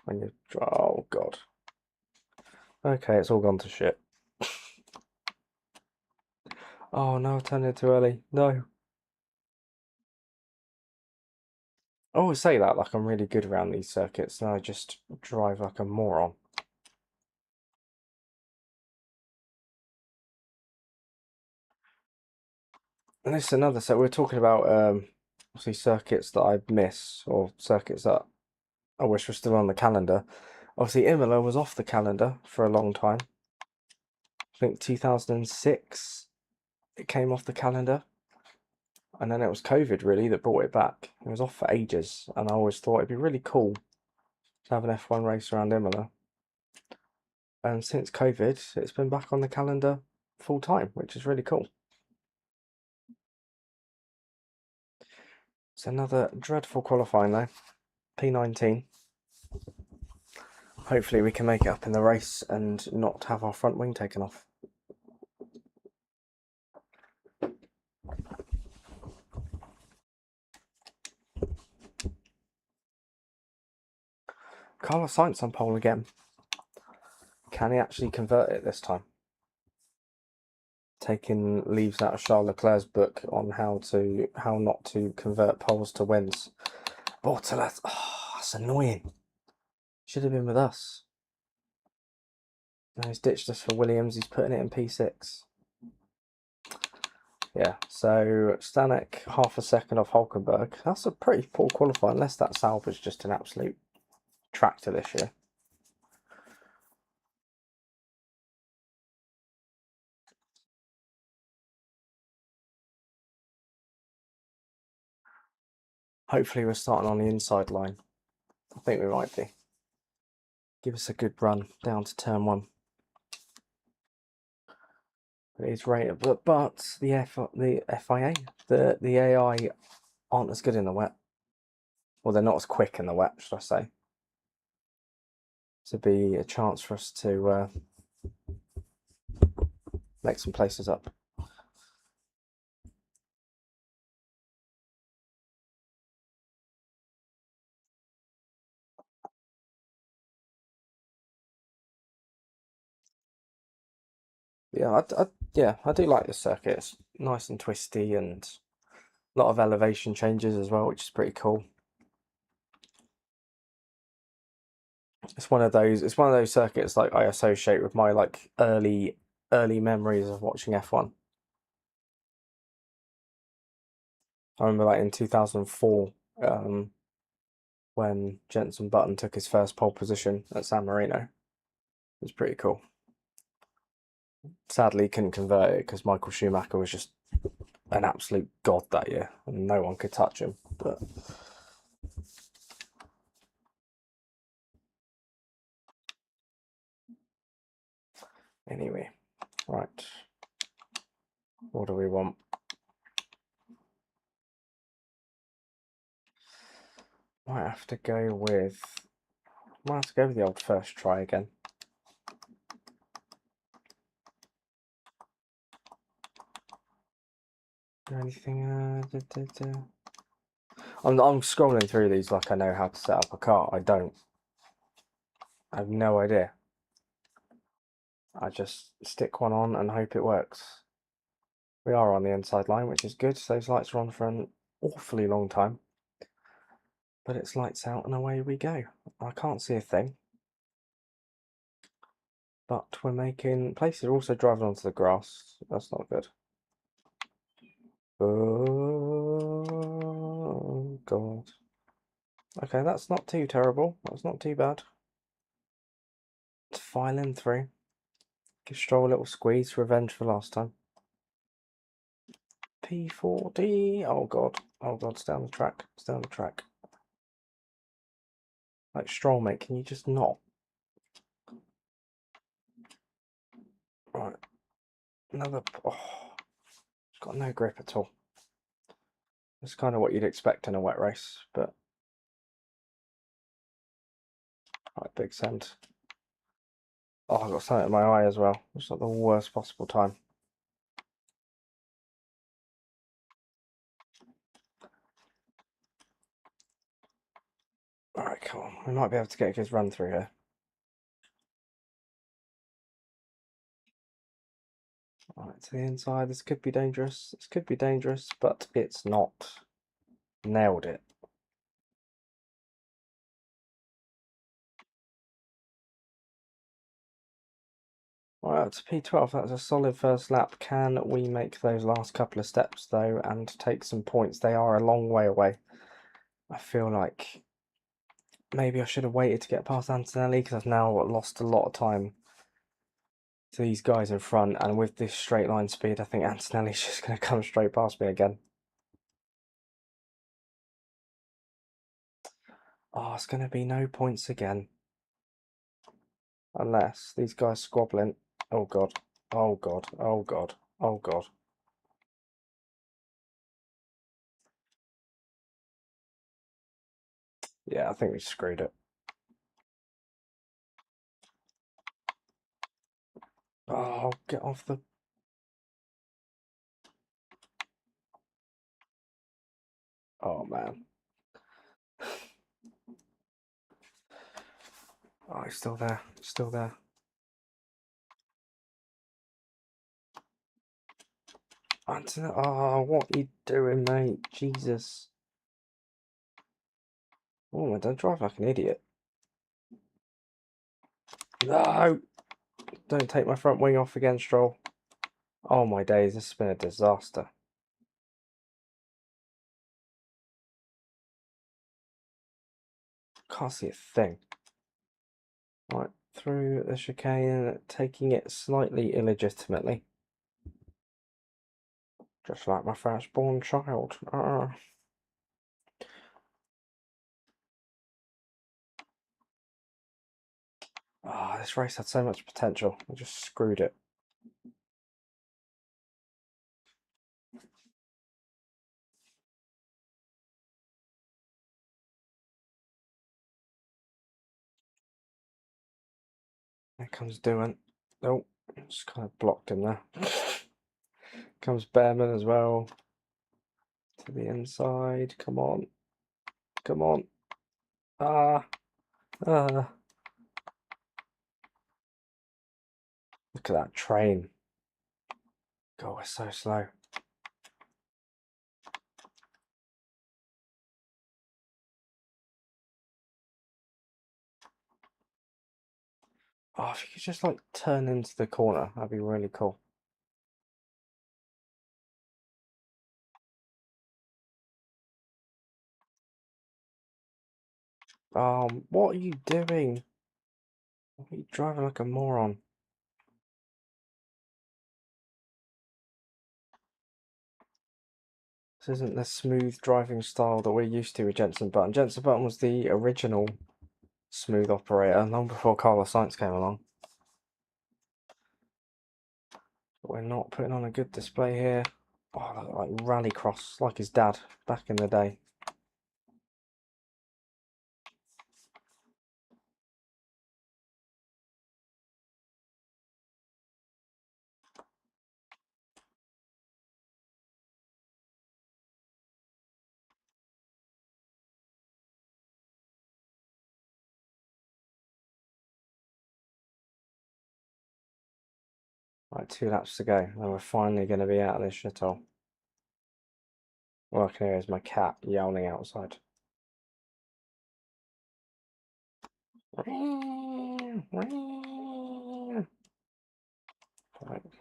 When you, oh god. Okay, it's all gone to shit. Oh no, I turned it too early. No. I always say that like I'm really good around these circuits, and I just drive like a moron. And this is another, so we're talking about obviously circuits that I miss, or circuits that I wish were still on the calendar. Obviously Imola was off the calendar for a long time. I think 2006 it came off the calendar. And then it was COVID really that brought it back. It was off for ages, and I always thought it'd be really cool to have an F1 race around Imola. And since COVID, it's been back on the calendar full time, which is really cool. It's another dreadful qualifying though. P19. Hopefully we can make it up in the race and not have our front wing taken off. Carlos Sainz on pole again. Can he actually convert it this time? Taking leaves out of Charles Leclerc's book on how not to convert poles to wins. Bottas, oh, that's annoying. Should have been with us. Now he's ditched us for Williams. He's putting it in P6. Yeah, so Stanek half a second off Hulkenberg. That's a pretty poor qualifying, unless that Sauber is just an absolute tractor this year. Hopefully we're starting on the inside line. I think we might be. Give us a good run down to turn 1. It's rated, but the FIA, the AI aren't as good in the wet. Well, they're not as quick in the wet, should I say. To be a chance for us to make some places up. Yeah, I do like this circuit. It's nice and twisty and a lot of elevation changes as well, which is pretty cool. It's one of those circuits like I associate with my like early memories of watching F1. I remember like in 2004, when Jenson Button took his first pole position at San Marino. It was pretty cool. Sadly, he couldn't convert it because Michael Schumacher was just an absolute god that year, and no one could touch him. But anyway, right. What do we want? Might have to go with. Might have to go with the old first try again. Anything? I'm scrolling through these like I know how to set up a car. I don't. I have no idea. I just stick one on and hope it works. We are on the inside line, which is good. So those lights are on for an awfully long time. But it's lights out and away we go. I can't see a thing. But we're making places. Are also driving onto the grass. That's not good. Oh, God. Okay, that's not too terrible. That's not too bad. Let's file in through. Give Stroll a little squeeze. Revenge for last time. P40. Oh, God. Oh, God. Stay on the track. Stay on the track. Like, Stroll, mate, can you just not? Right. Another. Oh, it's got no grip at all. It's kind of what you'd expect in a wet race, but. Right, big send. Oh, I've got something in my eye as well. It's not the worst possible time. Alright, come on. We might be able to get a good run through here. Alright, to the inside. This could be dangerous. This could be dangerous, but it's not. Nailed it. Alright, up to P12. That's a solid first lap. Can we make those last couple of steps, though, and take some points? They are a long way away. I feel like maybe I should have waited to get past Antonelli because I've now lost a lot of time to these guys in front, and with this straight line speed, I think Antonelli's just going to come straight past me again. Oh, it's going to be no points again. Unless these guys squabbling. Oh, God. Oh, God. Oh, God. Oh, God. Yeah, I think we screwed it. Oh, get off the... Oh, man. Oh, he's still there. Still there. Anthony, oh, what are you doing, mate? Jesus. Oh, I don't drive like an idiot. No! Don't take my front wing off again, Stroll. Oh, my days. This has been a disaster. Can't see a thing. Right, through the chicane, taking it slightly illegitimately. Just like my firstborn child. Oh, this race had so much potential. I just screwed it. Here comes Doohan. Oh, just kind of blocked him there. Comes Behrman as well. To the inside. Come on. Come on. Ah. Ah. Look at that train. God, we're so slow. Oh, if you could just like turn into the corner, that'd be really cool. What are you doing? Why are you driving like a moron? This isn't the smooth driving style that we're used to with Jensen Button. Jensen Button was the original smooth operator long before Carlos Sainz came along. But we're not putting on a good display here. Oh, like rallycross, like his dad back in the day. Right, 2 laps to go, and we're finally going to be out of this shithole. All I can hear is my cat yowling outside. Right,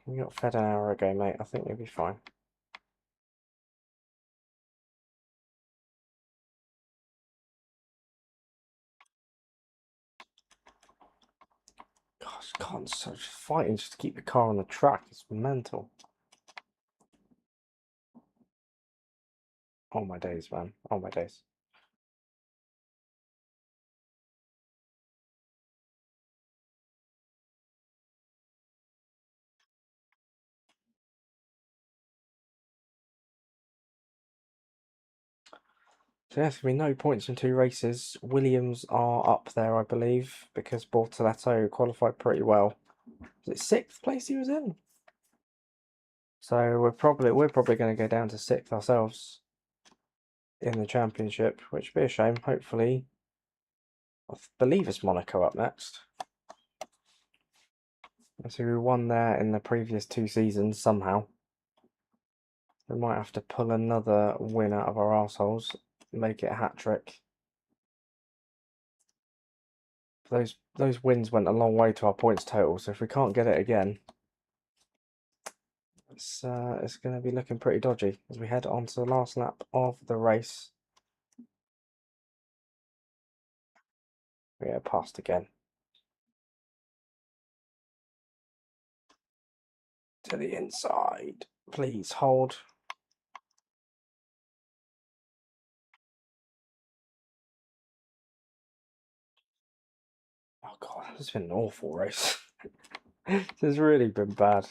we got fed an hour ago, mate. I think we'll be fine. Gosh, can't such fighting just to keep the car on the track. It's mental. Oh my days, man. Oh my days. So yes, we no points in 2 races. Williams are up there, I believe, because Bortoletto qualified pretty well. Was it 6th place he was in? So we're probably going to go down to 6th ourselves in the championship, which would be a shame. Hopefully, I believe it's Monaco up next. So we won there in the previous 2 seasons somehow. We might have to pull another win out of our arseholes, make it a hat trick. Those wins went a long way to our points total, so if we can't get it again, it's going to be looking pretty dodgy as we head on to the last lap of the race. We get passed again. To the inside. Please hold. Oh god, this has been an awful race. This has really been bad.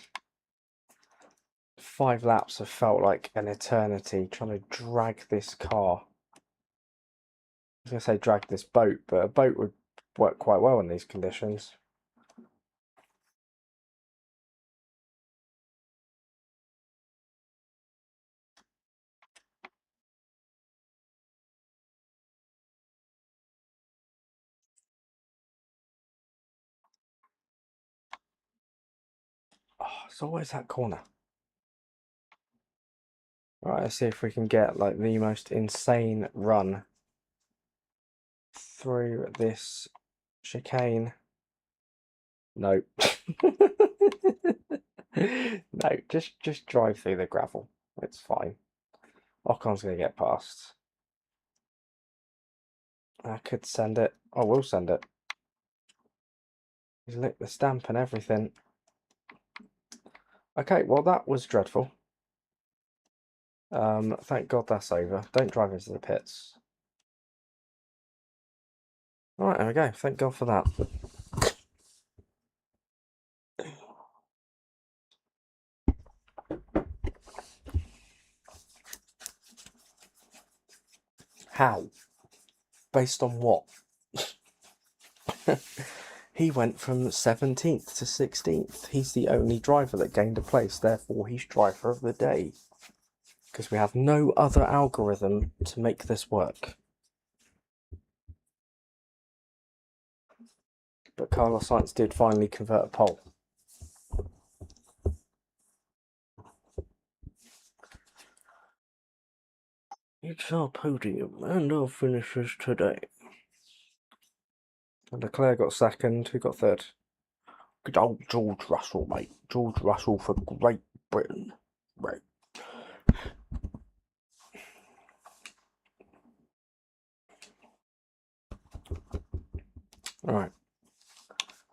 5 laps have felt like an eternity trying to drag this car. I was going to say drag this boat, but a boat would work quite well in these conditions. Oh, it's always that corner. Right, let's see if we can get like the most insane run through this chicane. No. No, just drive through the gravel. It's fine. Ocon's gonna get past. I could send it. I will send it. He's licked the stamp and everything. Okay, well that was dreadful. Thank God that's over. Don't drive into the pits. Alright, there we go. Thank God for that. How? Based on what? He went from 17th to 16th. He's the only driver that gained a place, therefore he's driver of the day. Because we have no other algorithm to make this work. But Carlos Sainz did finally convert a pole. It's our podium and our finishers today. And Leclerc got second. Who got third? Good old George Russell, mate. George Russell for Great Britain. Right. Right.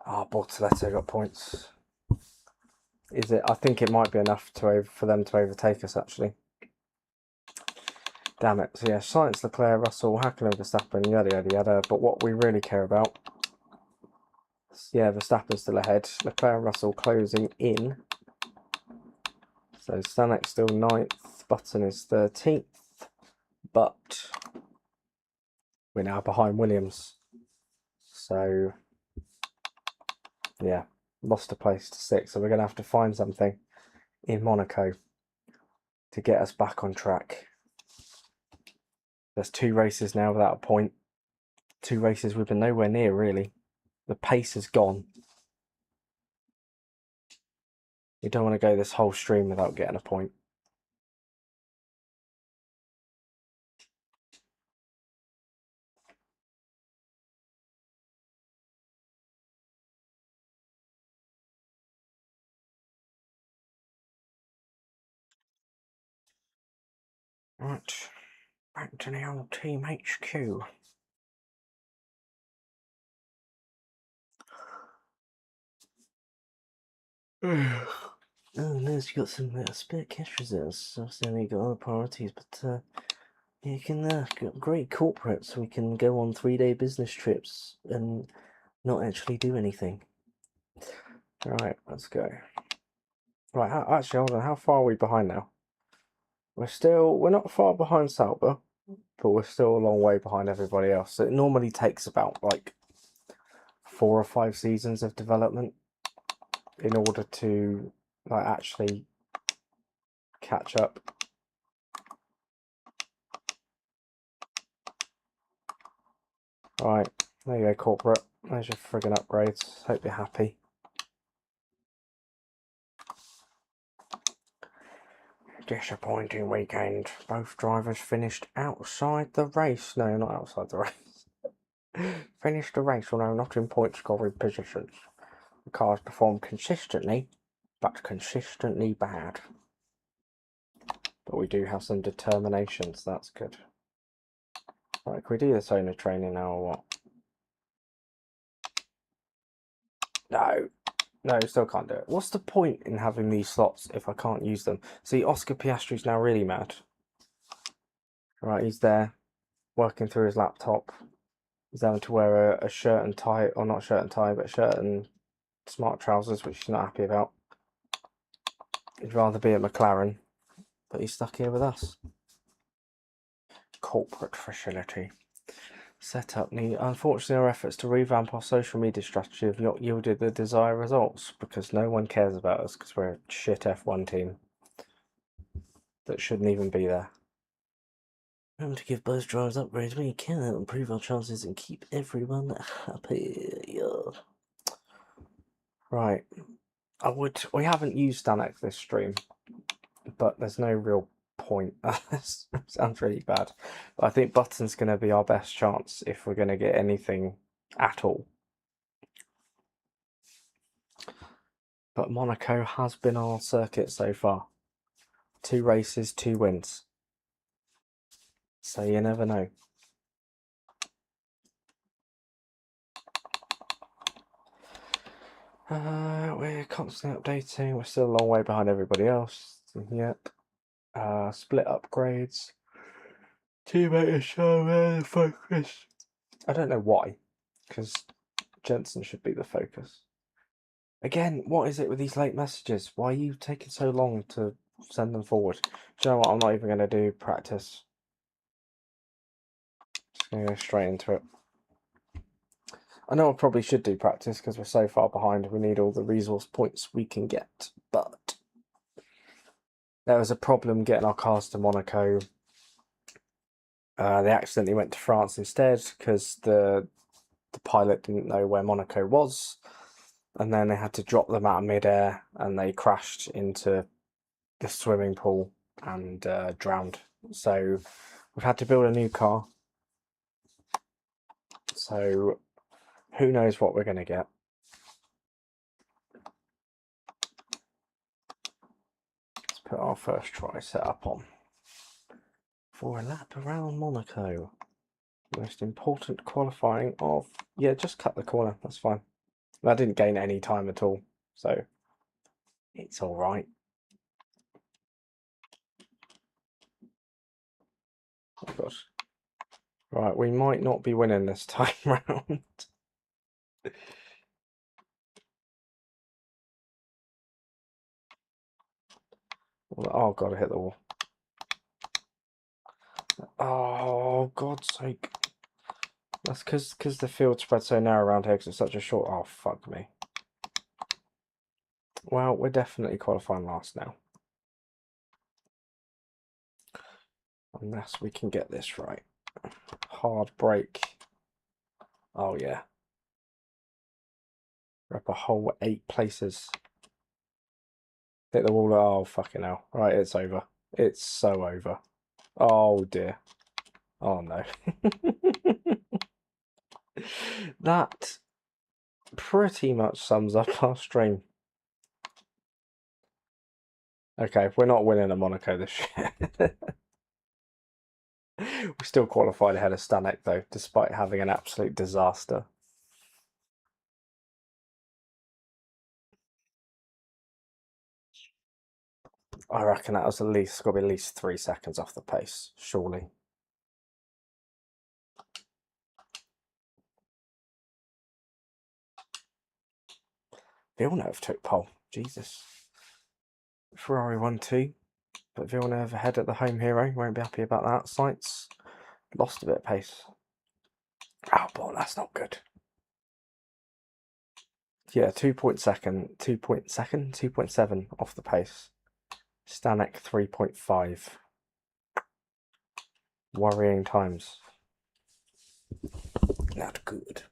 Bortoleto got points. Is it? I think it might be enough for them to overtake us, actually. Damn it. So yeah, Sainz, Leclerc, Russell, Hakkinen, Verstappen, yada yada yada. But what we really care about, yeah, Verstappen's still ahead. Leclerc and Russell closing in. So Stanek's still 9th, Button is 13th, but we're now behind Williams. So yeah, lost a place to 6th. So we're going to have to find something in Monaco to get us back on track. There's 2 races now without a point. 2 races we've been nowhere near, really. The pace is gone. You don't want to go this whole stream without getting a point. Right, back to the old Team HQ. Oh, Liz, you got some spare cash reserves. Obviously, I know you got other priorities, but you can get great corporate, so we can go on 3-day business trips and not actually do anything. Right, let's go. Right, actually, hold on. How far are we behind now? We're not far behind Sauber, but we're still a long way behind everybody else. So it normally takes about like 4 or 5 seasons of development in order to like actually catch up. Right, there you go, corporate. There's your friggin' upgrades. Hope you're happy. Disappointing weekend. Both drivers finished outside the race. No, not outside the race. Finished the race, although not in point scoring positions. The cars performed consistently, but consistently bad. But we do have some determination, so that's good. Right, can we do this owner training now or what? No, still can't do it. What's the point in having these slots if I can't use them? See, Oscar Piastri's now really mad. Right, he's there, working through his laptop. He's having to wear a shirt and tie, or not shirt and tie, but shirt and smart trousers, which he's not happy about. He'd rather be at McLaren, but he's stuck here with us. Corporate facility. Setup need. Unfortunately, our efforts to revamp our social media strategy have not yielded the desired results because no one cares about us because we're a shit F1 team that shouldn't even be there. Remember to give both drivers upgrades when you can and improve our chances and keep everyone happy. Yeah. Right. We haven't used Stanek this stream, but there's no real point. Sounds really bad. But I think Button's going to be our best chance if we're going to get anything at all. But Monaco has been our circuit so far. 2 races, 2 wins. So you never know. We're constantly updating. We're still a long way behind everybody else. Yep. Split upgrades. Teammate is show the focus. I don't know why, because Jensen should be the focus. Again, what is it with these late messages? Why are you taking so long to send them forward? Do you know what? I'm not even going to do practice. Just going to go straight into it. I know I probably should do practice because we're so far behind. We need all the resource points we can get. But there was a problem getting our cars to Monaco. They accidentally went to France instead because the pilot didn't know where Monaco was. And then they had to drop them out of midair and they crashed into the swimming pool and drowned. So We've had to build a new car. So who knows what we're going to get. Let's put our first try setup on. For a lap around Monaco. Most important qualifying of... Yeah, just cut the corner. That's fine. I didn't gain any time at all. So it's all right. Oh gosh. Right, we might not be winning this time round. Oh god, I hit the wall. Oh, God's sake. That's because the field spread so narrow around here because it's such a short... Oh, fuck me. Well, we're definitely qualifying last now. Unless we can get this right. Hard break. Oh, yeah. We're up a whole 8 places. Hit the wall. Oh, fucking hell. Right, it's over. It's so over. Oh, dear. Oh, no. That pretty much sums up our stream. Okay, we're not winning at Monaco this year. We still qualified ahead of Stanek, though, despite having an absolute disaster. I reckon that was got to be at least 3 seconds off the pace, surely. Villeneuve took pole. Jesus. Ferrari 1-2, but Villeneuve ahead at the home hero. Won't be happy about that. Sainz lost a bit of pace. Oh, boy, that's not good. Yeah, 2.7 off the pace. Stanek 3.5. Worrying times. Not good.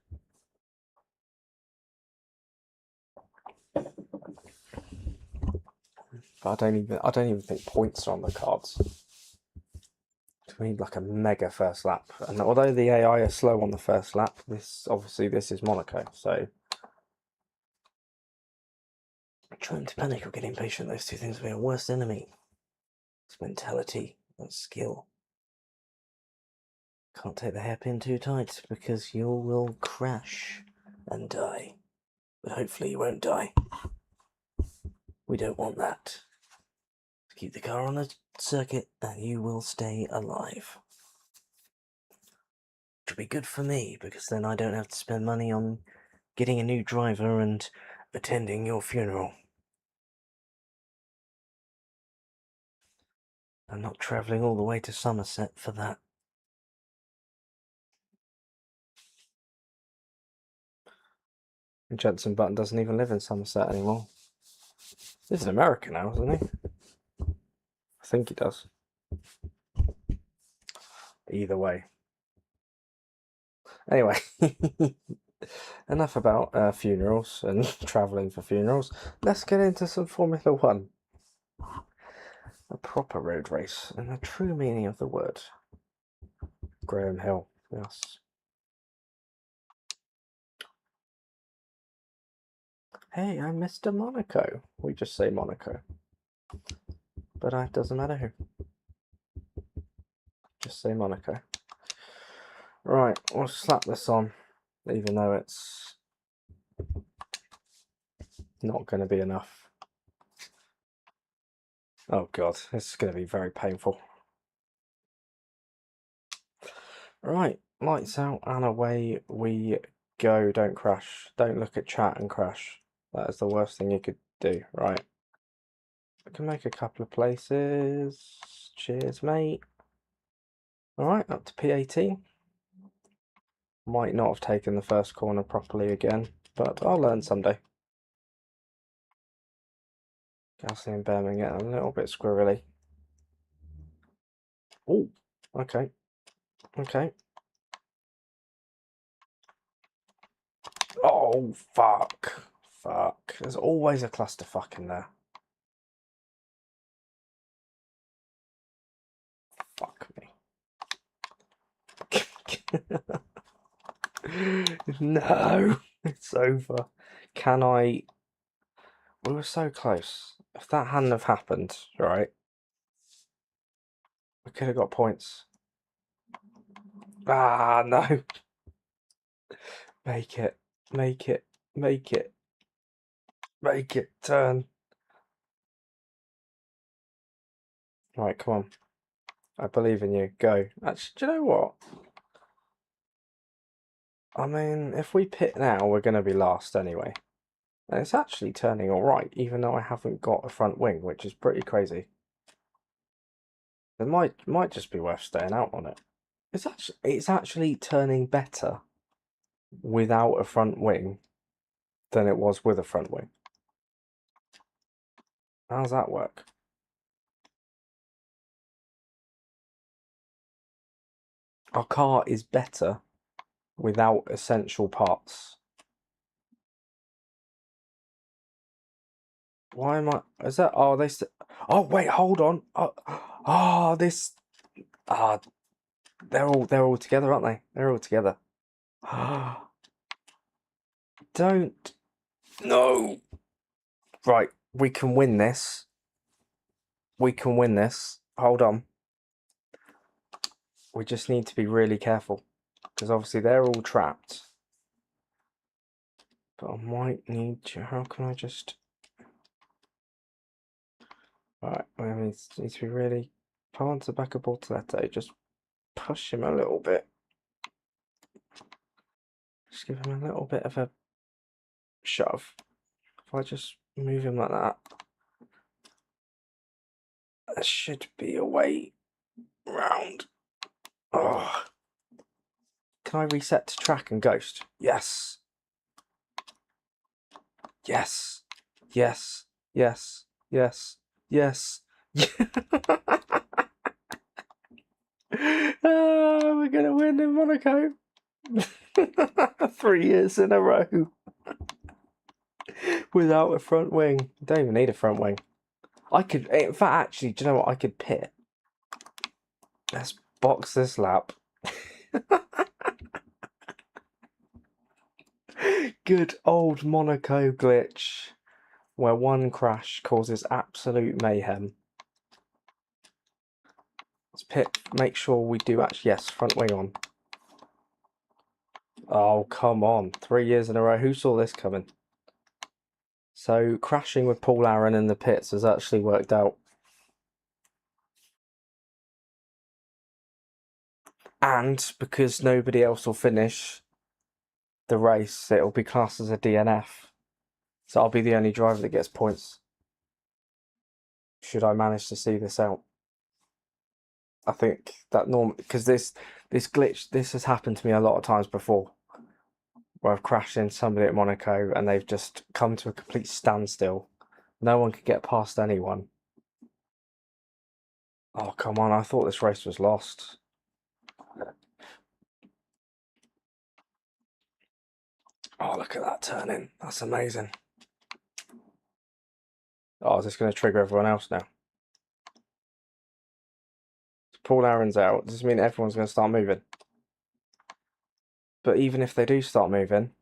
But I don't even think points are on the cards. We need like a mega first lap. And although the AI are slow on the first lap, this is Monaco, so trying to panic or get impatient, those two things will be our worst enemy. It's mentality and skill. Can't take the hairpin too tight because you will crash and die. But hopefully you won't die. We don't want that. Keep the car on the circuit and you will stay alive. Which will be good for me because then I don't have to spend money on getting a new driver and attending your funeral. I'm not travelling all the way to Somerset for that. Jenson Button doesn't even live in Somerset anymore. He's in America now, isn't he? I think he does. Either way. Anyway, enough about funerals and travelling for funerals. Let's get into some Formula One. A proper road race in the true meaning of the word. Graham Hill, yes. Hey, I'm Mr. Monaco. We just say Monaco. But it doesn't matter who. Just say Monaco. Right, we'll slap this on, even though it's not going to be enough. Oh god, this is going to be very painful. Right, lights out and away we go. Don't crash. Don't look at chat and crash. That is the worst thing you could do. Right. I can make a couple of places. Cheers, mate. Alright, up to P18. Might not have taken the first corner properly again, but I'll learn someday. Gasly and Behrman getting a little bit squirrely. Oh, okay. Okay. Oh, fuck. Fuck. There's always a clusterfuck in there. Fuck me. No, it's over. Can I? We were so close. If that hadn't have happened, right, we could have got points. Ah, no. Make it. Make it. Make it. Make it. Turn. Right, come on. I believe in you. Go. Actually, do you know what? I mean, if we pit now, we're going to be last anyway. And it's actually turning alright, even though I haven't got a front wing, which is pretty crazy. It might just be worth staying out on it. It's actually turning better without a front wing than it was with a front wing. How does that work? Our car is better without essential parts. Why am I? Is that? Oh, oh, wait, hold on. Oh, this. Ah, they're all together, aren't they? They're all together. Don't. No. Right, we can win this. We can win this. Hold on. We just need to be really careful because obviously they're all trapped. But I might need to. How can I just? Right, I need to be really. Plant the back of Bortoletto. Just push him a little bit. Just give him a little bit of a shove. If I just move him like that, there should be a way round. Oh, can I reset to track and ghost? Yes. Yes. Yes. Yes. Yes. Yes. We're gonna win in Monaco. 3 years in a row without a front wing. Don't even need a front wing. I could, in fact, actually, do you know what? I could pit. Let's box this lap. Good old Monaco glitch, where one crash causes absolute mayhem. Let's pit. Make sure we do actually. Yes, front wing on. Oh, come on. 3 years in a row. Who saw this coming? So, crashing with Paul Aaron in the pits has actually worked out. And because nobody else will finish the race, it'll be classed as a DNF. So I'll be the only driver that gets points. Should I manage to see this out? I think that because this glitch, this has happened to me a lot of times before, where I've crashed into somebody at Monaco and they've just come to a complete standstill. No one could get past anyone. Oh, come on, I thought this race was lost. Oh, look at that turning. That's amazing. Oh, is this going to trigger everyone else now? Paul Aaron's out. Does this mean everyone's going to start moving? But even if they do start moving,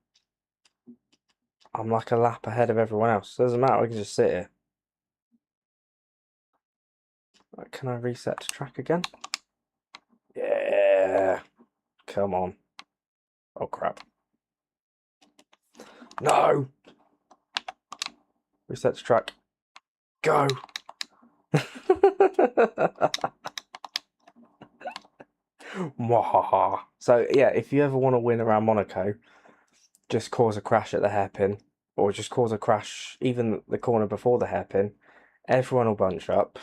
I'm like a lap ahead of everyone else. It doesn't matter, we can just sit here. Right, can I reset to track again? Yeah. Come on. Oh, crap. No! Reset to track. Go! Mwahaha. So, yeah, if you ever want to win around Monaco, just cause a crash at the hairpin, or just cause a crash even the corner before the hairpin. Everyone will bunch up.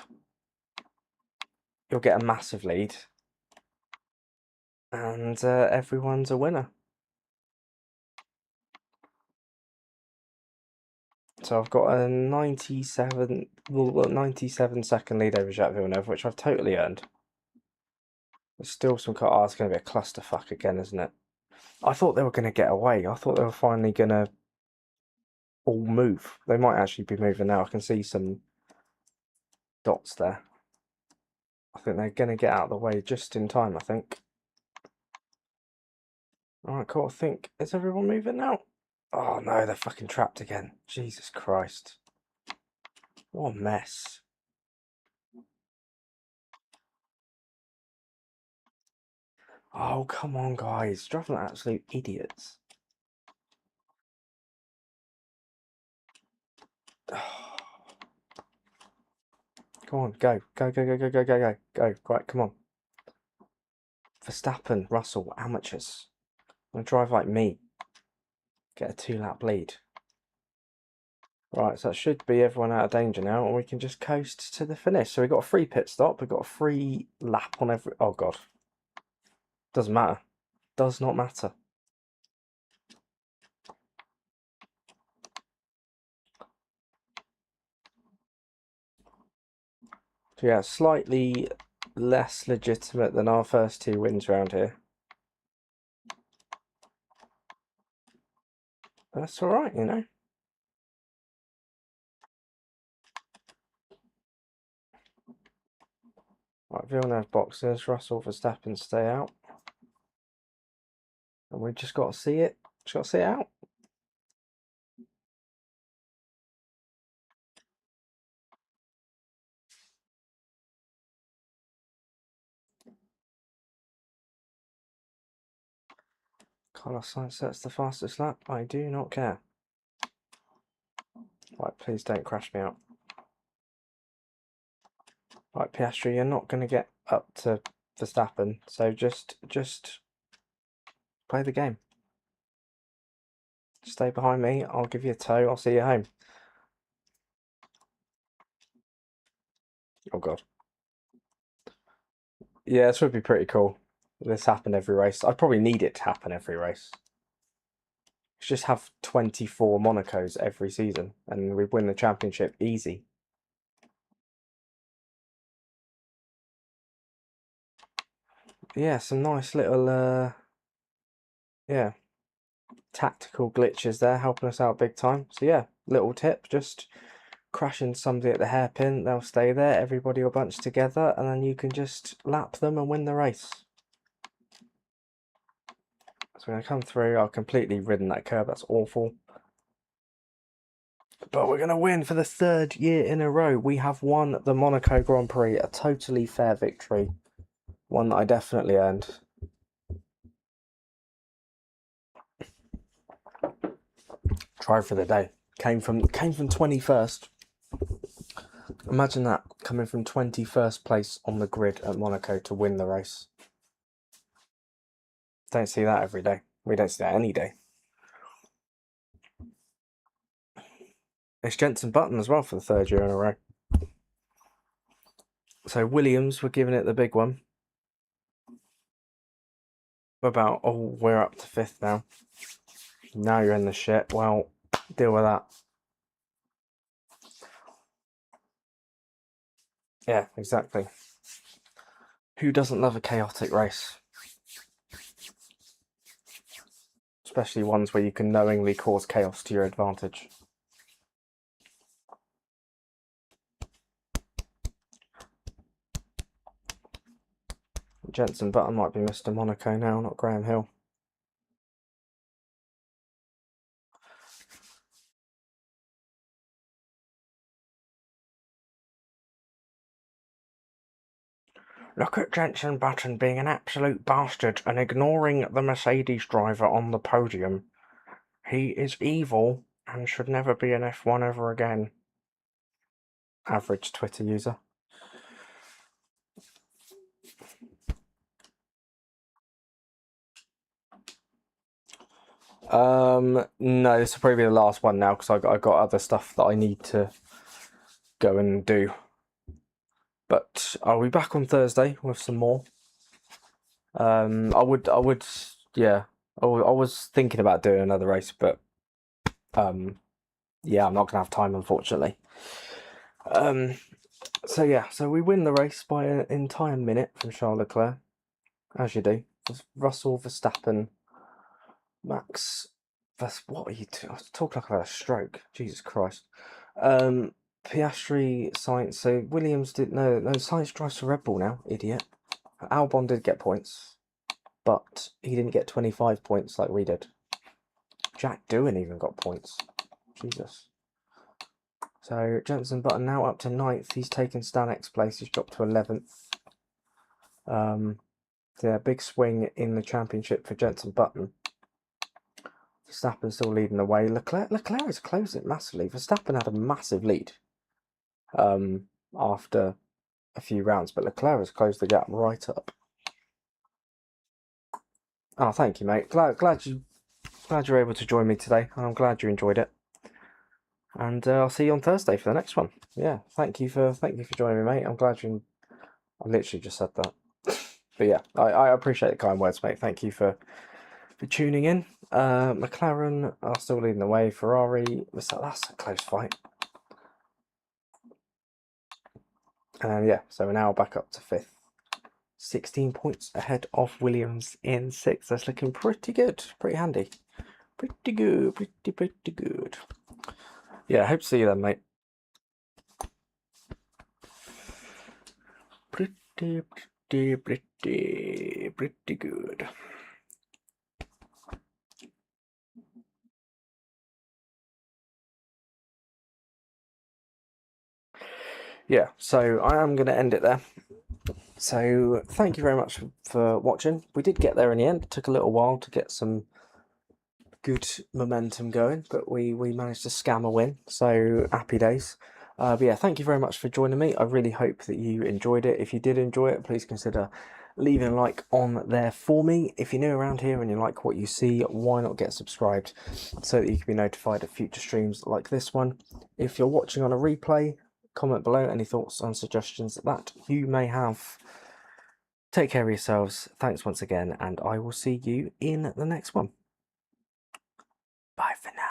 You'll get a massive lead. And everyone's a winner. So I've got a 97 second lead over Jacques Villeneuve, which I've totally earned. There's still some car. Oh, it's going to be a clusterfuck again, isn't it? I thought they were going to get away. I thought they were finally going to all move. They might actually be moving now. I can see some dots there. I think they're going to get out of the way just in time, I think. Alright, cool. I think, is everyone moving now? Oh no, they're fucking trapped again. Jesus Christ. What a mess. Oh, come on, guys. Driving like absolute idiots. Come on, go. Go, go, go, go, go, go, go. Go. Right, come on. Verstappen, Russell, amateurs. I'm going to drive like me. Get a 2-lap lead. Right, so that should be everyone out of danger now, and we can just coast to the finish. So we've got a free pit stop, we've got a free lap on every... Oh, God. Doesn't matter. Does not matter. So yeah, slightly less legitimate than our first 2 wins around here. That's alright, you know. Right, Villeneuve boxes, Russell, Verstappen stay out. And we just got to see it. Just got to see it out. Carlos Sainz sets the fastest lap. I do not care. Right, please don't crash me out. Right, Piastri, you're not going to get up to Verstappen, so just play the game. Stay behind me, I'll give you a tow, I'll see you home. Oh god. Yeah, this would be pretty cool. This happen every race. I'd probably need it to happen every race. Just have 24 Monacos every season, and we win the championship easy. Yeah, some nice little, yeah, tactical glitches there, helping us out big time. So yeah, little tip, just crash into somebody at the hairpin, they'll stay there, everybody will bunch together, and then you can just lap them and win the race. So we're going to come through, I've completely ridden that curb, that's awful. But we're going to win for the 3rd year in a row. We have won the Monaco Grand Prix, a totally fair victory. One that I definitely earned. Try for the day. Came from 21st. Imagine that, coming from 21st place on the grid at Monaco to win the race. Don't see that every day. We don't see that any day. It's Jenson Button as well for the 3rd year in a row. So Williams were giving it the big one. About, oh, we're up to 5th now. Now you're in the shit. Well, deal with that. Yeah, exactly. Who doesn't love a chaotic race? Especially ones where you can knowingly cause chaos to your advantage. Jenson Button might be Mr. Monaco now, not Graham Hill. Look at Jenson Button being an absolute bastard and ignoring the Mercedes driver on the podium. He is evil and should never be an F1 ever again. Average Twitter user. No, this will probably be the last one now because I got other stuff that I need to go and do. But I'll be back on Thursday with some more. I would, yeah. I was thinking about doing another race, but yeah, I'm not gonna have time, unfortunately. So yeah, so we win the race by an entire minute from Charles Leclerc, as you do. Russell, Verstappen, Max. What are you doing? I talk like I've had a stroke. Jesus Christ. Piastri, Sainz. So Williams did no. Sainz drives for Red Bull now. Idiot. Albon did get points. but he didn't get 25 points like we did. Jack Doohan even got points. Jesus. So Jenson Button now up to 9th. He's taken Stanek's place. He's dropped to 11th. Yeah, big swing in the championship for Jenson Button. Verstappen still leading the way. Leclerc has closed it massively. Verstappen had a massive lead after a few rounds, but Leclerc has closed the gap right up. Oh, thank you, mate. Glad you're able to join me today, and I'm glad you enjoyed it. And I'll see you on Thursday for the next one. Yeah, thank you for joining me, mate. I'm glad you. I literally just said that, but yeah, I appreciate the kind words, mate. Thank you for tuning in. McLaren are still leading the way. Ferrari, that's a close fight. And yeah, so we're now back up to 5th. 16 points ahead of Williams in 6th. That's looking pretty good. Pretty handy. Pretty good. Pretty good. Yeah, I hope to see you then, mate. Pretty good. Yeah, so I am going to end it there. So thank you very much for watching. We did get there in the end. It took a little while to get some good momentum going, but we managed to scam a win, so happy days. But yeah, thank you very much for joining me. I really hope that you enjoyed it. If you did enjoy it, please consider leaving a like on there for me. If you're new around here and you like what you see, why not get subscribed so that you can be notified of future streams like this one. If you're watching on a replay, comment below any thoughts and suggestions that you may have. Take care of yourselves. Thanks once again, and I will see you in the next one. Bye for now.